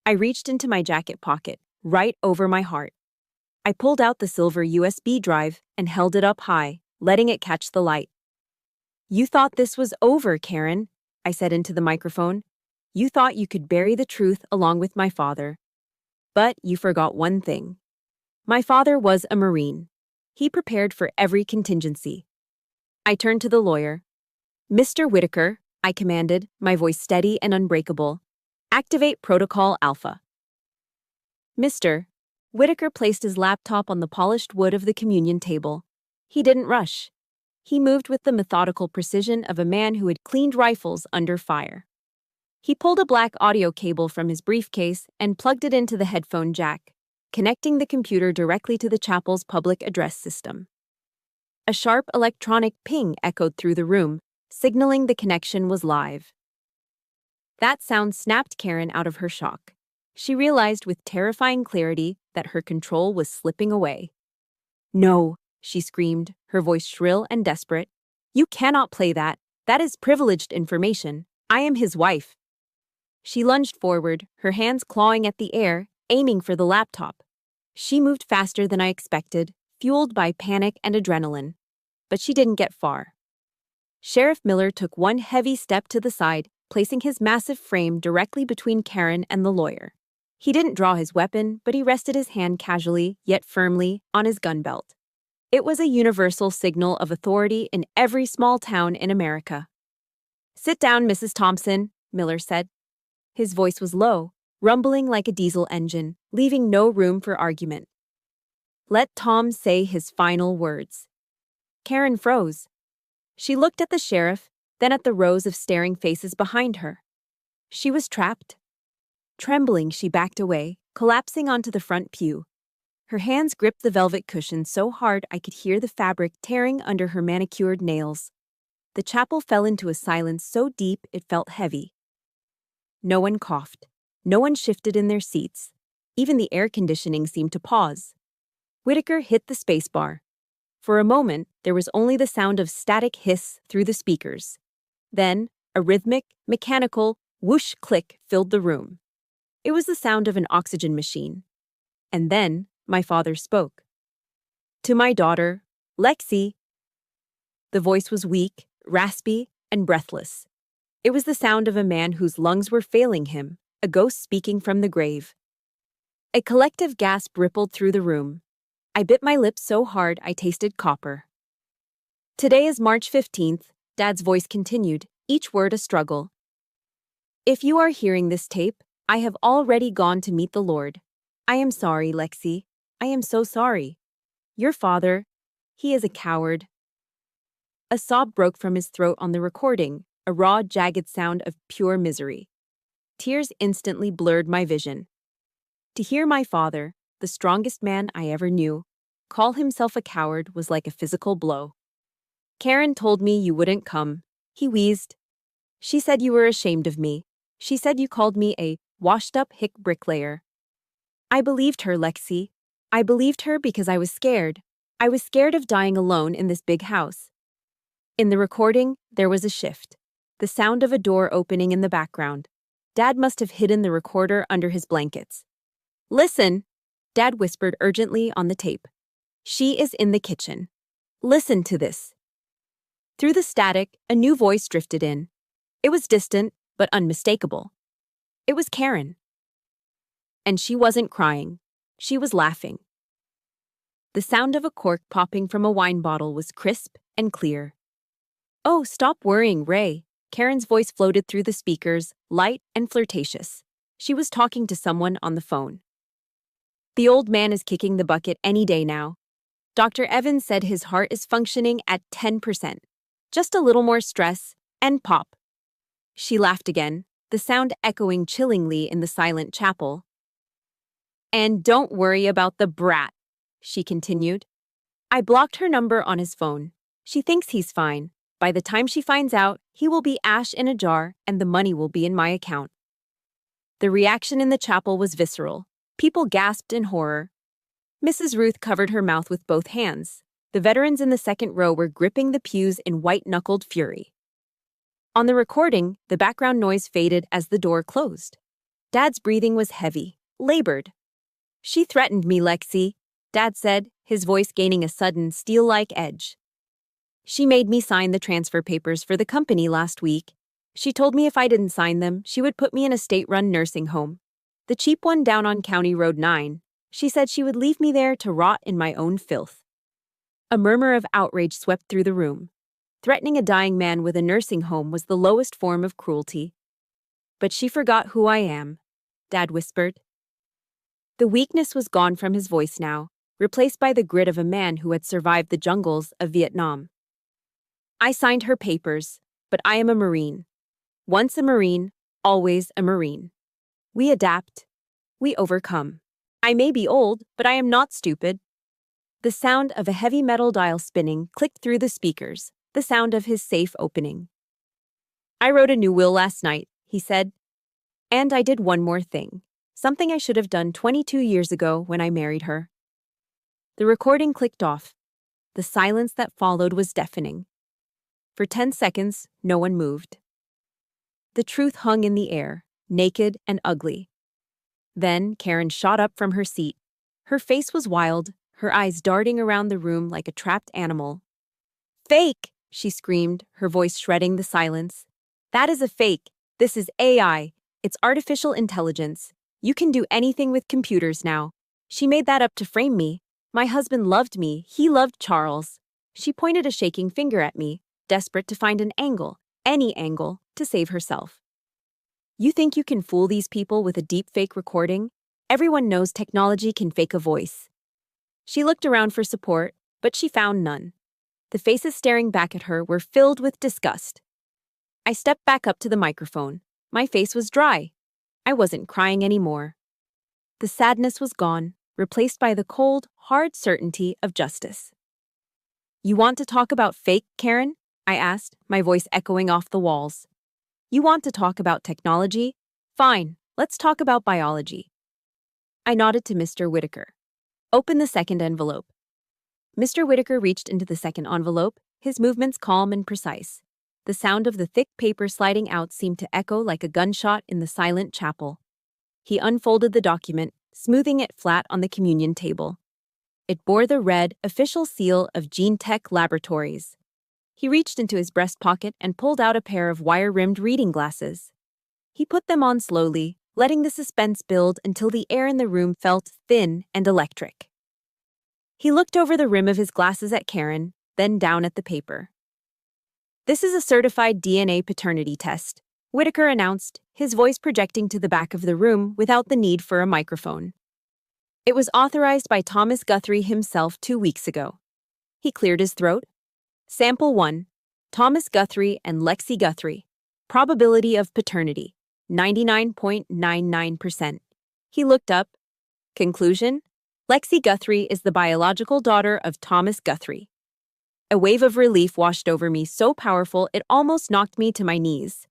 Speaker 1: I reached into my jacket pocket, right over my heart. I pulled out the silver USB drive and held it up high, letting it catch the light. "You thought this was over, Karen," I said into the microphone. "You thought you could bury the truth along with my father. But you forgot one thing. My father was a Marine. He prepared for every contingency." I turned to the lawyer. "Mr. Whitaker," I commanded, my voice steady and unbreakable, "activate Protocol Alpha." Mr. Whitaker placed his laptop on the polished wood of the communion table. He didn't rush. He moved with the methodical precision of a man who had cleaned rifles under fire. He pulled a black audio cable from his briefcase and plugged it into the headphone jack, connecting the computer directly to the chapel's public address system. A sharp electronic ping echoed through the room, signaling the connection was live. That sound snapped Karen out of her shock. She realized with terrifying clarity that her control was slipping away. "No," she screamed, her voice shrill and desperate. "You cannot play that. That is privileged information. I am his wife." She lunged forward, her hands clawing at the air, aiming for the laptop. She moved faster than I expected, fueled by panic and adrenaline. But she didn't get far. Sheriff Miller took one heavy step to the side, placing his massive frame directly between Karen and the lawyer. He didn't draw his weapon, but he rested his hand casually, yet firmly, on his gun belt. It was a universal signal of authority in every small town in America. "Sit down, Mrs. Thompson," Miller said. His voice was low, rumbling like a diesel engine, leaving no room for argument. "Let Tom say his final words." Karen froze. She looked at the sheriff, then at the rows of staring faces behind her. She was trapped. Trembling, she backed away, collapsing onto the front pew. Her hands gripped the velvet cushion so hard I could hear the fabric tearing under her manicured nails. The chapel fell into a silence so deep it felt heavy. No one coughed. No one shifted in their seats. Even the air conditioning seemed to pause. Whitaker hit the spacebar. For a moment, there was only the sound of static hiss through the speakers. Then, a rhythmic, mechanical whoosh click filled the room. It was the sound of an oxygen machine. And then, my father spoke. "To my daughter, Lexi." The voice was weak, raspy, and breathless. It was the sound of a man whose lungs were failing him, a ghost speaking from the grave. A collective gasp rippled through the room. I bit my lips so hard I tasted copper. "Today is March 15th, Dad's voice continued, each word a struggle. "If you are hearing this tape, I have already gone to meet the Lord. I am sorry, Lexi. I am so sorry. Your father, he is a coward." A sob broke from his throat on the recording, a raw, jagged sound of pure misery. Tears instantly blurred my vision. To hear my father, the strongest man I ever knew, call himself a coward was like a physical blow. "Karen told me you wouldn't come," he wheezed. "She said you were ashamed of me. She said you called me a washed-up hick bricklayer." I believed her, Lexi. I believed her because I was scared. I was scared of dying alone in this big house. In the recording, there was a shift. The sound of a door opening in the background. Dad must have hidden the recorder under his blankets. "Listen," Dad whispered urgently on the tape. "She is in the kitchen. Listen to this." Through the static, a new voice drifted in. It was distant, but unmistakable. It was Karen. And she wasn't crying. She was laughing. The sound of a cork popping from a wine bottle was crisp and clear. "Oh, stop worrying, Ray." Karen's voice floated through the speakers, light and flirtatious. She was talking to someone on the phone. "The old man is kicking the bucket any day now. Dr. Evans said his heart is functioning at 10%. Just a little more stress, and pop." She laughed again, the sound echoing chillingly in the silent chapel. "And don't worry about the brat," she continued. "I blocked her number on his phone. She thinks he's fine. By the time she finds out, he will be ash in a jar and the money will be in my account." The reaction in the chapel was visceral. People gasped in horror. Mrs. Ruth covered her mouth with both hands. The veterans in the second row were gripping the pews in white-knuckled fury. On the recording, the background noise faded as the door closed. Dad's breathing was heavy, labored. "She threatened me, Lexi," Dad said, his voice gaining a sudden, steel-like edge. "She made me sign the transfer papers for the company last week. She told me if I didn't sign them, she would put me in a state-run nursing home. The cheap one down on County Road 9. She said she would leave me there to rot in my own filth." A murmur of outrage swept through the room. Threatening a dying man with a nursing home was the lowest form of cruelty. "But she forgot who I am," Dad whispered. The weakness was gone from his voice now, replaced by the grit of a man who had survived the jungles of Vietnam. "I signed her papers, but I am a Marine. Once a Marine, always a Marine. We adapt. We overcome. I may be old, but I am not stupid." The sound of a heavy metal dial spinning clicked through the speakers, the sound of his safe opening. "I wrote a new will last night," he said. "And I did one more thing. Something I should have done 22 years ago when I married her." The recording clicked off. The silence that followed was deafening. For 10 seconds, no one moved. The truth hung in the air, naked and ugly. Then Karen shot up from her seat. Her face was wild, her eyes darting around the room like a trapped animal. "Fake!" she screamed, her voice shredding the silence. "That is a fake. This is AI. It's artificial intelligence. You can do anything with computers now. She made that up to frame me. My husband loved me. He loved Charles." She pointed a shaking finger at me, desperate to find an angle, any angle, to save herself. "You think you can fool these people with a deepfake recording? Everyone knows technology can fake a voice." She looked around for support, but she found none. The faces staring back at her were filled with disgust. I stepped back up to the microphone. My face was dry. I wasn't crying anymore. The sadness was gone, replaced by the cold, hard certainty of justice. "You want to talk about fake, Karen?" I asked, my voice echoing off the walls. "You want to talk about technology? Fine, let's talk about biology." I nodded to Mr. Whitaker. "Open the second envelope." Mr. Whitaker reached into the second envelope, his movements calm and precise. The sound of the thick paper sliding out seemed to echo like a gunshot in the silent chapel. He unfolded the document, smoothing it flat on the communion table. It bore the red, official seal of GeneTech Laboratories. He reached into his breast pocket and pulled out a pair of wire-rimmed reading glasses. He put them on slowly, letting the suspense build until the air in the room felt thin and electric. He looked over the rim of his glasses at Karen, then down at the paper. "This is a certified DNA paternity test," Whitaker announced, his voice projecting to the back of the room without the need for a microphone. "It was authorized by Thomas Guthrie himself 2 weeks ago." He cleared his throat. "Sample 1. Thomas Guthrie and Lexi Guthrie. Probability of paternity, 99.99%. He looked up. "Conclusion? Lexi Guthrie is the biological daughter of Thomas Guthrie." A wave of relief washed over me so powerful it almost knocked me to my knees.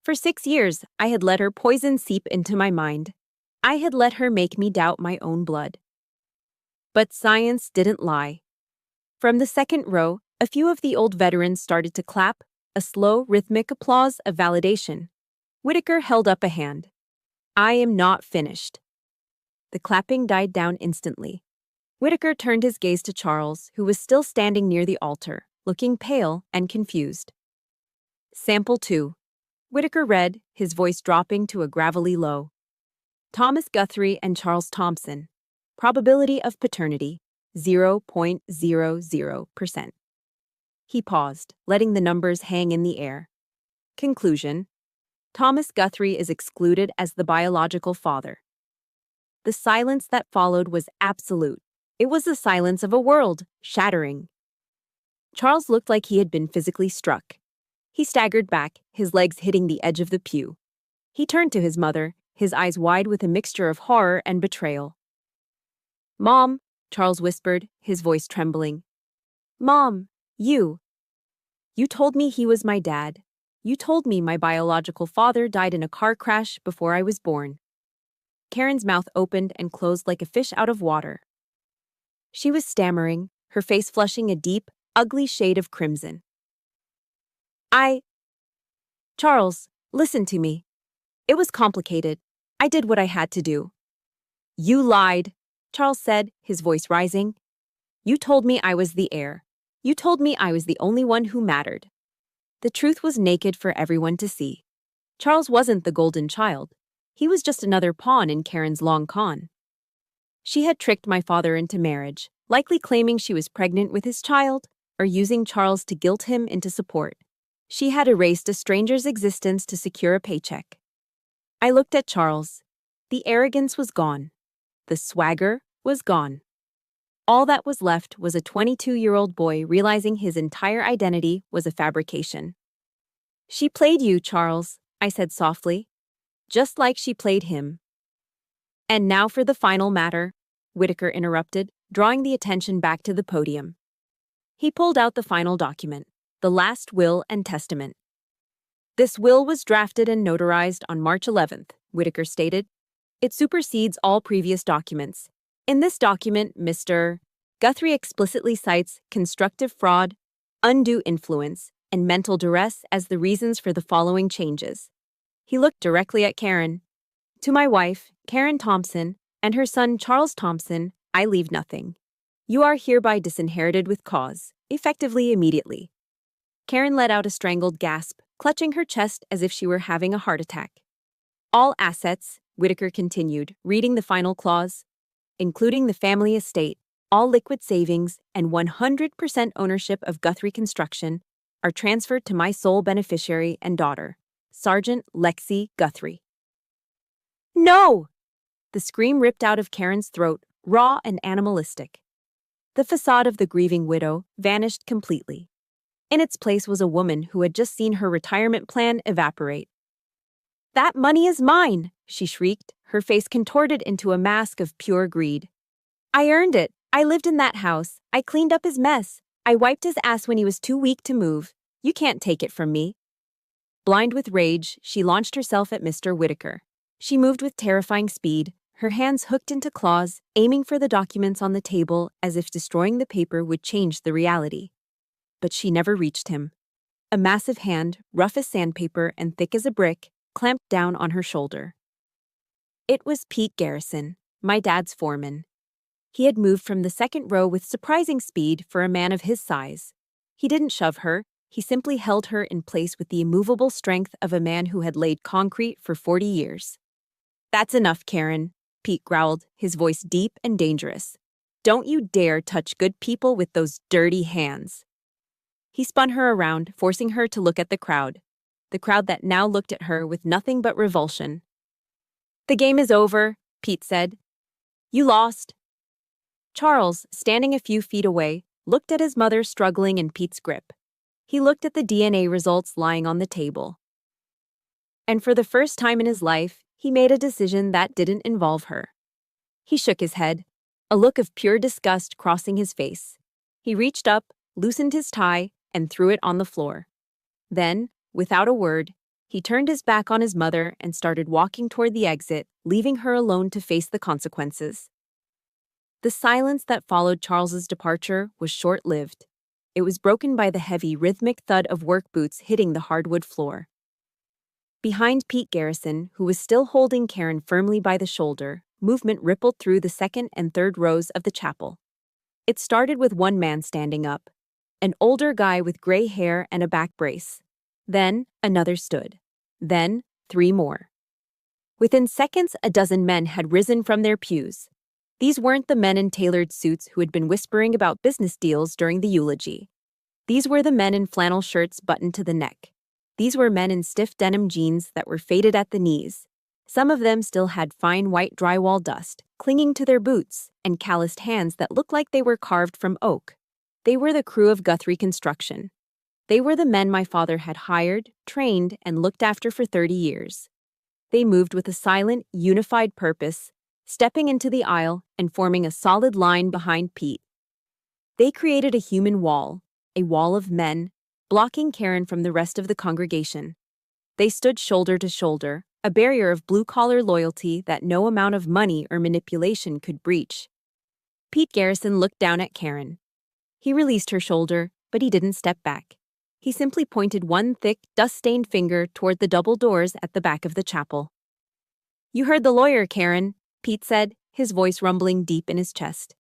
Speaker 1: For 6 years, I had let her poison seep into my mind. I had let her make me doubt my own blood. But science didn't lie. From the second row, a few of the old veterans started to clap, a slow, rhythmic applause of validation. Whitaker held up a hand. "I am not finished." The clapping died down instantly. Whitaker turned his gaze to Charles, who was still standing near the altar, looking pale and confused. "Sample 2. Whitaker read, his voice dropping to a gravelly low. "Thomas Guthrie and Charles Thompson. Probability of paternity, 0.00%. He paused, letting the numbers hang in the air. "Conclusion. Thomas Guthrie is excluded as the biological father." The silence that followed was absolute. It was the silence of a world, shattering. Charles looked like he had been physically struck. He staggered back, his legs hitting the edge of the pew. He turned to his mother, his eyes wide with a mixture of horror and betrayal. "Mom," Charles whispered, his voice trembling. "Mom, you told me he was my dad. You told me my biological father died in a car crash before I was born." Karen's mouth opened and closed like a fish out of water. She was stammering, her face flushing a deep, ugly shade of crimson. Charles, listen to me. It was complicated. I did what I had to do. You lied, Charles said, his voice rising. You told me I was the heir. You told me I was the only one who mattered. The truth was naked for everyone to see. Charles wasn't the golden child. He was just another pawn in Karen's long con. She had tricked my father into marriage, likely claiming she was pregnant with his child, or using Charles to guilt him into support. She had erased a stranger's existence to secure a paycheck. I looked at Charles. The arrogance was gone. The swagger was gone. All that was left was a 22-year-old boy realizing his entire identity was a fabrication. She played you, Charles, I said softly, just like she played him. And now for the final matter, Whitaker interrupted, drawing the attention back to the podium. He pulled out the final document, the last will and testament. This will was drafted and notarized on March 11th, Whitaker stated. It supersedes all previous documents. In this document, Mr. Guthrie explicitly cites constructive fraud, undue influence, and mental duress as the reasons for the following changes. He looked directly at Karen. To my wife, Karen Thompson, and her son Charles Thompson, I leave nothing. You are hereby disinherited with cause, effectively immediately. Karen let out a strangled gasp, clutching her chest as if she were having a heart attack. All assets, Whitaker continued, reading the final clause, including the family estate, all liquid savings, and 100% ownership of Guthrie Construction, are transferred to my sole beneficiary and daughter, Sergeant Lexi Guthrie. No! The scream ripped out of Karen's throat, raw and animalistic. The facade of the grieving widow vanished completely. In its place was a woman who had just seen her retirement plan evaporate. That money is mine, she shrieked, her face contorted into a mask of pure greed. I earned it. I lived in that house. I cleaned up his mess. I wiped his ass when he was too weak to move. You can't take it from me. Blind with rage, she launched herself at Mr. Whitaker. She moved with terrifying speed, her hands hooked into claws, aiming for the documents on the table as if destroying the paper would change the reality. But she never reached him. A massive hand, rough as sandpaper and thick as a brick, clamped down on her shoulder. It was Pete Garrison, my dad's foreman. He had moved from the second row with surprising speed for a man of his size. He didn't shove her, he simply held her in place with the immovable strength of a man who had laid concrete for 40 years. That's enough, Karen, Pete growled, his voice deep and dangerous. Don't you dare touch good people with those dirty hands. He spun her around, forcing her to look at the crowd that now looked at her with nothing but revulsion. The game is over, Pete said. You lost. Charles, standing a few feet away, looked at his mother struggling in Pete's grip. He looked at the DNA results lying on the table. And for the first time in his life, he made a decision that didn't involve her. He shook his head, a look of pure disgust crossing his face. He reached up, loosened his tie, and threw it on the floor. Then, without a word, he turned his back on his mother and started walking toward the exit, leaving her alone to face the consequences. The silence that followed Charles's departure was short-lived. It was broken by the heavy, rhythmic thud of work boots hitting the hardwood floor. Behind Pete Garrison, who was still holding Karen firmly by the shoulder, movement rippled through the second and third rows of the chapel. It started with one man standing up, an older guy with gray hair and a back brace. Then, another stood. Then, 3 more. Within seconds, a dozen men had risen from their pews. These weren't the men in tailored suits who had been whispering about business deals during the eulogy. These were the men in flannel shirts buttoned to the neck. These were men in stiff denim jeans that were faded at the knees. Some of them still had fine white drywall dust clinging to their boots and calloused hands that looked like they were carved from oak. They were the crew of Guthrie Construction. They were the men my father had hired, trained, and looked after for 30 years. They moved with a silent, unified purpose, stepping into the aisle and forming a solid line behind Pete. They created a human wall, a wall of men, blocking Karen from the rest of the congregation. They stood shoulder to shoulder, a barrier of blue-collar loyalty that no amount of money or manipulation could breach. Pete Garrison looked down at Karen. He released her shoulder, but he didn't step back. He simply pointed one thick, dust-stained finger toward the double doors at the back of the chapel. "You heard the lawyer, Karen," Pete said, his voice rumbling deep in his chest.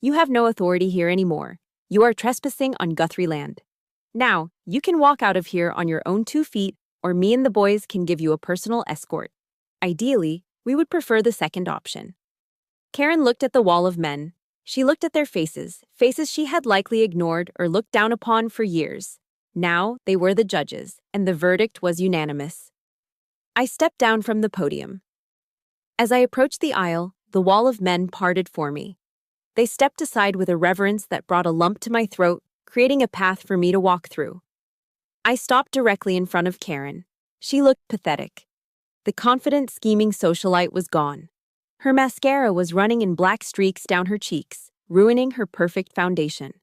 Speaker 1: "You have no authority here anymore. You are trespassing on Guthrie land. Now, you can walk out of here on your own 2 feet, or me and the boys can give you a personal escort. Ideally, we would prefer the second option." Karen looked at the wall of men. She looked at their faces, faces she had likely ignored or looked down upon for years. Now, they were the judges, and the verdict was unanimous. I stepped down from the podium. As I approached the aisle, the wall of men parted for me. They stepped aside with a reverence that brought a lump to my throat, creating a path for me to walk through. I stopped directly in front of Karen. She looked pathetic. The confident, scheming socialite was gone. Her mascara was running in black streaks down her cheeks, ruining her perfect foundation.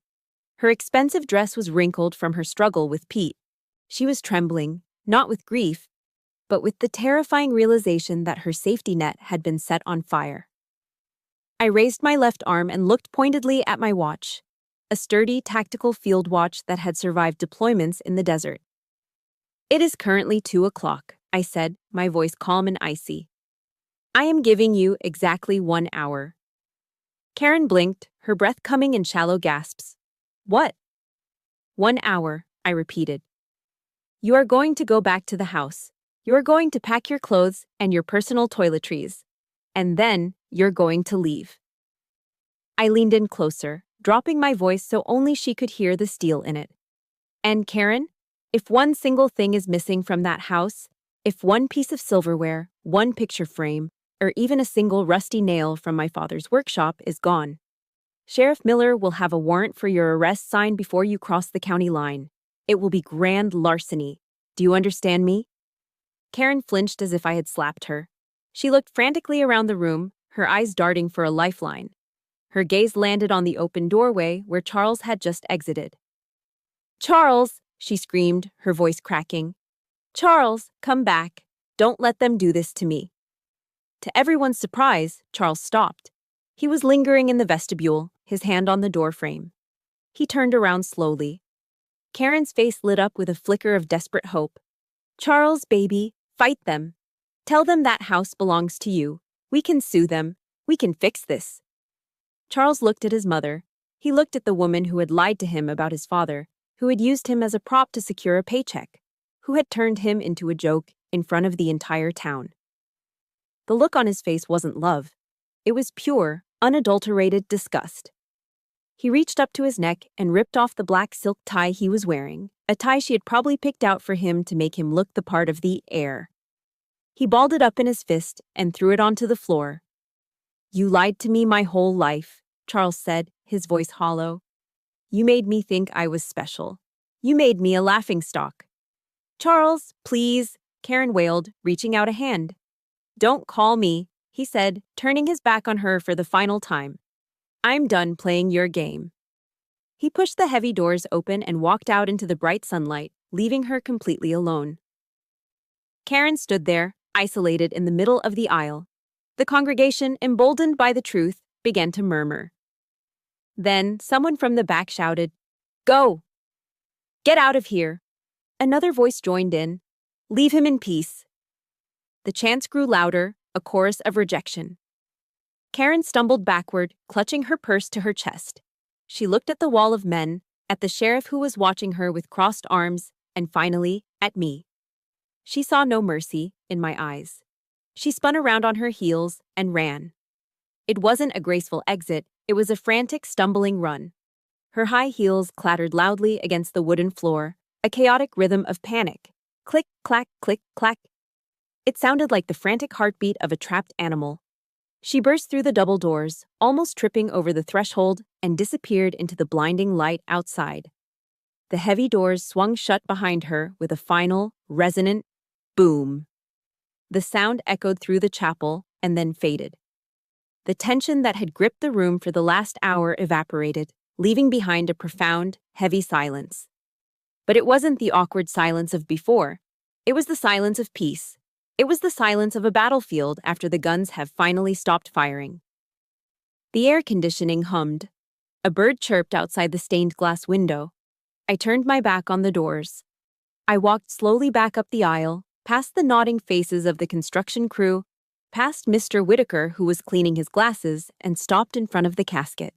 Speaker 1: Her expensive dress was wrinkled from her struggle with Pete. She was trembling, not with grief, but with the terrifying realization that her safety net had been set on fire. I raised my left arm and looked pointedly at my watch, a sturdy tactical field watch that had survived deployments in the desert. "It is currently 2 o'clock, I said, my voice calm and icy. "I am giving you exactly 1 hour." Karen blinked, her breath coming in shallow gasps. "What?" "1 hour," I repeated. "You are going to go back to the house. You are going to pack your clothes and your personal toiletries. And then you're going to leave." I leaned in closer, dropping my voice so only she could hear the steel in it. "And Karen, if one single thing is missing from that house, if one piece of silverware, one picture frame, or even a single rusty nail from my father's workshop is gone, Sheriff Miller will have a warrant for your arrest signed before you cross the county line. It will be grand larceny. Do you understand me?" Karen flinched as if I had slapped her. She looked frantically around the room, her eyes darting for a lifeline. Her gaze landed on the open doorway where Charles had just exited. "Charles!" she screamed, her voice cracking. "Charles, come back. Don't let them do this to me." To everyone's surprise, Charles stopped. He was lingering in the vestibule, his hand on the doorframe. He turned around slowly. Karen's face lit up with a flicker of desperate hope. "Charles, baby, fight them. Tell them that house belongs to you. We can sue them. We can fix this." Charles looked at his mother. He looked at the woman who had lied to him about his father, who had used him as a prop to secure a paycheck, who had turned him into a joke in front of the entire town. The look on his face wasn't love. It was pure, unadulterated disgust. He reached up to his neck and ripped off the black silk tie he was wearing, a tie she had probably picked out for him to make him look the part of the heir. He balled it up in his fist and threw it onto the floor. "You lied to me my whole life," Charles said, his voice hollow. "You made me think I was special. You made me a laughingstock." "Charles, please," Karen wailed, reaching out a hand. "Don't call me," he said, turning his back on her for the final time. "I'm done playing your game." He pushed the heavy doors open and walked out into the bright sunlight, leaving her completely alone. Karen stood there, isolated in the middle of the aisle. The congregation, emboldened by the truth, began to murmur. Then someone from the back shouted, "Go! Get out of here!" Another voice joined in, "Leave him in peace." The chants grew louder, a chorus of rejection. Karen stumbled backward, clutching her purse to her chest. She looked at the wall of men, at the sheriff who was watching her with crossed arms, and finally, at me. She saw no mercy in my eyes. She spun around on her heels and ran. It wasn't a graceful exit, it was a frantic, stumbling run. Her high heels clattered loudly against the wooden floor, a chaotic rhythm of panic. Click, clack, click, clack. It sounded like the frantic heartbeat of a trapped animal. She burst through the double doors, almost tripping over the threshold, and disappeared into the blinding light outside. The heavy doors swung shut behind her with a final, resonant boom. The sound echoed through the chapel and then faded. The tension that had gripped the room for the last hour evaporated, leaving behind a profound, heavy silence. But it wasn't the awkward silence of before. It was the silence of peace. It was the silence of a battlefield after the guns have finally stopped firing. The air conditioning hummed. A bird chirped outside the stained glass window. I turned my back on the doors. I walked slowly back up the aisle, past the nodding faces of the construction crew, past Mr. Whitaker, who was cleaning his glasses, and stopped in front of the casket.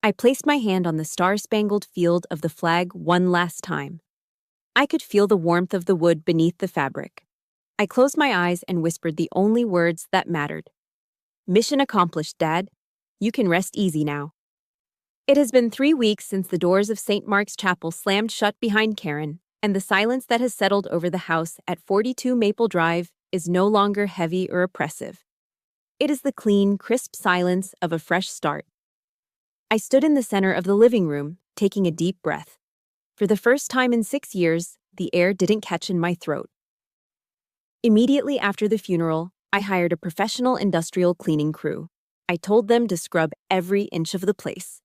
Speaker 1: I placed my hand on the star-spangled field of the flag one last time. I could feel the warmth of the wood beneath the fabric. I closed my eyes and whispered the only words that mattered. "Mission accomplished, Dad. You can rest easy now." It has been 3 weeks since the doors of St. Mark's Chapel slammed shut behind Karen, and the silence that has settled over the house at 42 Maple Drive is no longer heavy or oppressive. It is the clean, crisp silence of a fresh start. I stood in the center of the living room, taking a deep breath. For the first time in 6 years, the air didn't catch in my throat. Immediately after the funeral, I hired a professional industrial cleaning crew. I told them to scrub every inch of the place.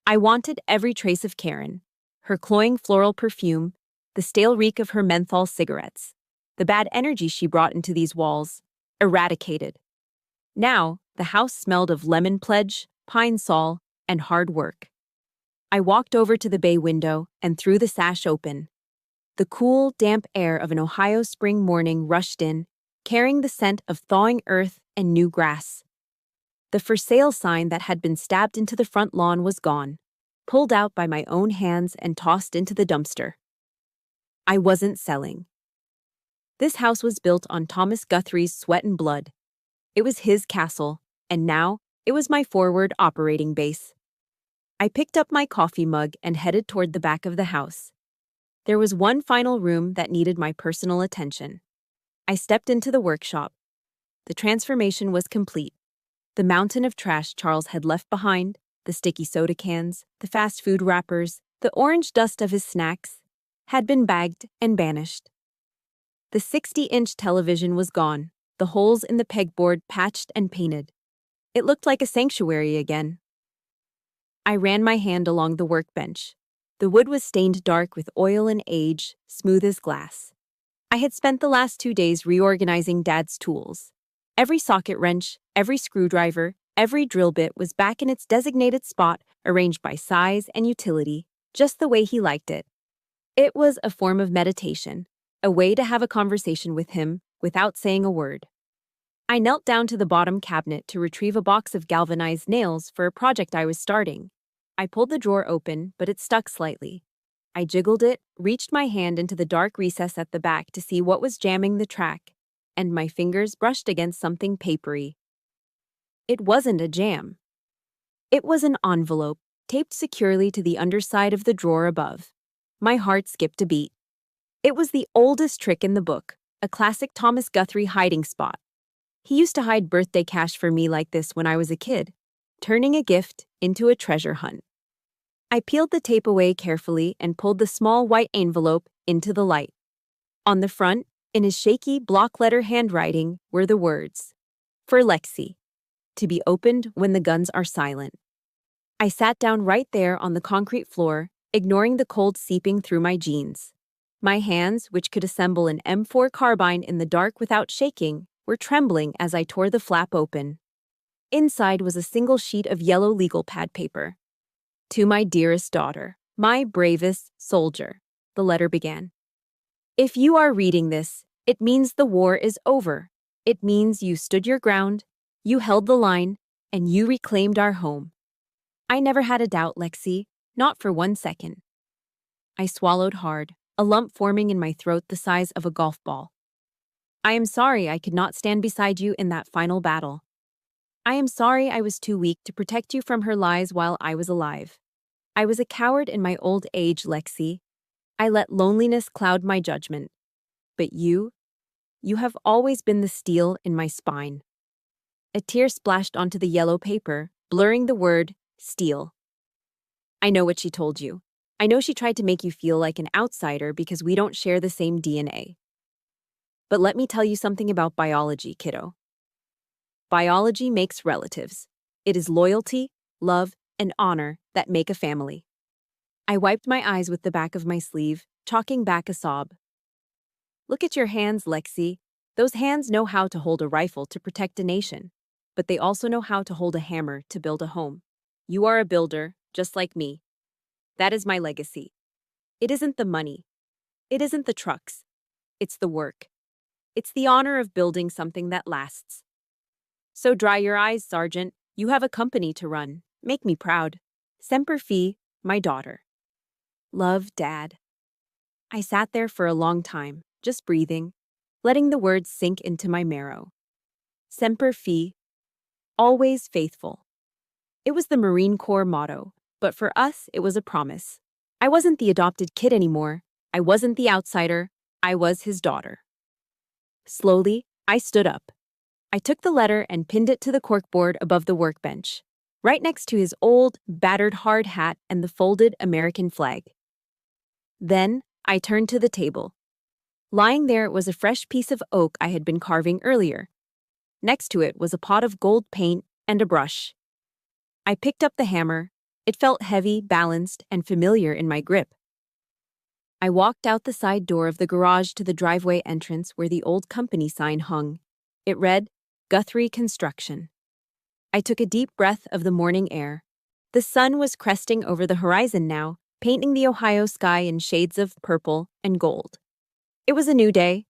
Speaker 1: I wanted every trace of Karen, her cloying floral perfume, the stale reek of her menthol cigarettes, the bad energy she brought into these walls, eradicated. Now, the house smelled of lemon pledge, pine sol, and hard work. I walked over to the bay window and threw the sash open. The cool, damp air of an Ohio spring morning rushed in, carrying the scent of thawing earth and new grass. The for sale sign that had been stabbed into the front lawn was gone, pulled out by my own hands and tossed into the dumpster. I wasn't selling. This house was built on Thomas Guthrie's sweat and blood. It was his castle, and now it was my forward operating base. I picked up my coffee mug and headed toward the back of the house. There was one final room that needed my personal attention. I stepped into the workshop. The transformation was complete. The mountain of trash Charles had left behind, the sticky soda cans, the fast food wrappers, the orange dust of his snacks, had been bagged and banished. The 60-inch television was gone, the holes in the pegboard patched and painted. It looked like a sanctuary again. I ran my hand along the workbench. The wood was stained dark with oil and age, smooth as glass. I had spent the last 2 days reorganizing Dad's tools. Every socket wrench, every screwdriver, every drill bit was back in its designated spot, arranged by size and utility, just the way he liked it. It was a form of meditation, a way to have a conversation with him without saying a word. I knelt down to the bottom cabinet to retrieve a box of galvanized nails for a project I was starting. I pulled the drawer open, but it stuck slightly. I jiggled it, reached my hand into the dark recess at the back to see what was jamming the track, and my fingers brushed against something papery. It wasn't a jam. It was an envelope, taped securely to the underside of the drawer above. My heart skipped a beat. It was the oldest trick in the book, a classic Thomas Guthrie hiding spot. He used to hide birthday cash for me like this when I was a kid, turning a gift into a treasure hunt. I peeled the tape away carefully and pulled the small white envelope into the light. On the front, in his shaky block-letter handwriting, were the words, "For Lexi, to be opened when the guns are silent." I sat down right there on the concrete floor, ignoring the cold seeping through my jeans. My hands, which could assemble an M4 carbine in the dark without shaking, were trembling as I tore the flap open. Inside was a single sheet of yellow legal pad paper. "To my dearest daughter, my bravest soldier," the letter began. "If you are reading this, it means the war is over. It means you stood your ground, you held the line, and you reclaimed our home. I never had a doubt, Lexi, not for 1 second." I swallowed hard, a lump forming in my throat the size of a golf ball. "I am sorry I could not stand beside you in that final battle. I am sorry I was too weak to protect you from her lies while I was alive. I was a coward in my old age, Lexi. I let loneliness cloud my judgment. But you have always been the steel in my spine." A tear splashed onto the yellow paper, blurring the word, steel. "I know what she told you. I know she tried to make you feel like an outsider because we don't share the same DNA. But let me tell you something about biology, kiddo. Biology makes relatives. It is loyalty, love, and honor that make a family." I wiped my eyes with the back of my sleeve, chalking back a sob. "Look at your hands, Lexi. Those hands know how to hold a rifle to protect a nation. but they also know how to hold a hammer to build a home. You are a builder, just like me. That is my legacy. It isn't the money. It isn't the trucks. It's the work. It's the honor of building something that lasts. So dry your eyes, Sergeant. You have a company to run. Make me proud. Semper Fi, my daughter. Love, Dad. I sat there for a long time, just breathing, letting the words sink into my marrow. Semper Fi, always faithful. It was the Marine Corps motto, but for us, it was a promise. I wasn't the adopted kid anymore. I wasn't the outsider. I was his daughter. Slowly, I stood up. I took the letter and pinned it to the corkboard above the workbench, right next to his old, battered hard hat and the folded American flag. Then, I turned to the table. Lying there was a fresh piece of oak I had been carving earlier. Next to it was a pot of gold paint and a brush. I picked up the hammer. It felt heavy, balanced, and familiar in my grip. I walked out the side door of the garage to the driveway entrance where the old company sign hung. It read, Guthrie Construction. I took a deep breath of the morning air. The sun was cresting over the horizon now, painting the Ohio sky in shades of purple and gold. It was a new day.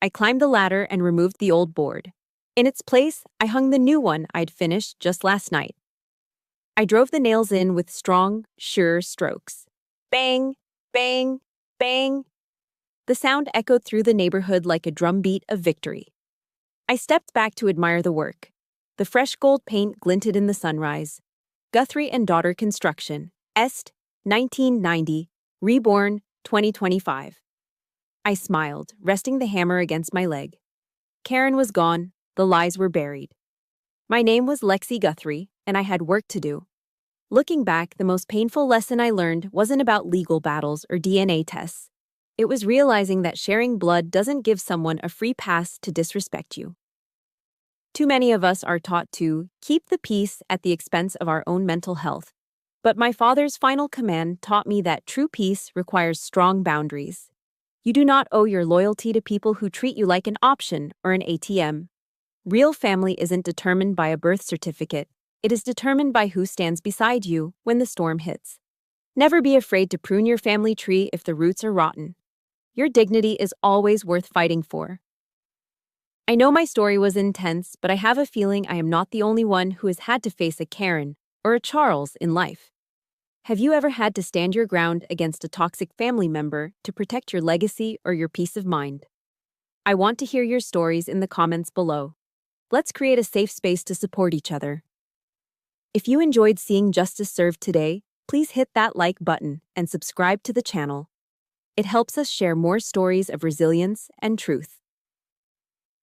Speaker 1: I climbed the ladder and removed the old board. In its place, I hung the new one I'd finished just last night. I drove the nails in with strong, sure strokes. Bang, bang, bang. The sound echoed through the neighborhood like a drumbeat of victory. I stepped back to admire the work. The fresh gold paint glinted in the sunrise. Guthrie and Daughter Construction, Est, 1990, Reborn, 2025. I smiled, resting the hammer against my leg. Karen was gone, the lies were buried. My name was Lexi Guthrie, and I had work to do. Looking back, the most painful lesson I learned wasn't about legal battles or DNA tests. It was realizing that sharing blood doesn't give someone a free pass to disrespect you. Too many of us are taught to keep the peace at the expense of our own mental health. But my father's final command taught me that true peace requires strong boundaries. You do not owe your loyalty to people who treat you like an option or an ATM. Real family isn't determined by a birth certificate. It is determined by who stands beside you when the storm hits. Never be afraid to prune your family tree if the roots are rotten. Your dignity is always worth fighting for. I know my story was intense, but I have a feeling I am not the only one who has had to face a Karen or a Charles in life. Have you ever had to stand your ground against a toxic family member to protect your legacy or your peace of mind? I want to hear your stories in the comments below. Let's create a safe space to support each other. If you enjoyed seeing justice served today, please hit that like button and subscribe to the channel. It helps us share more stories of resilience and truth.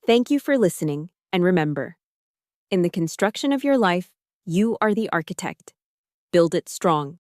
Speaker 1: Thank you for listening, and remember, in the construction of your life, you are the architect. Build it strong.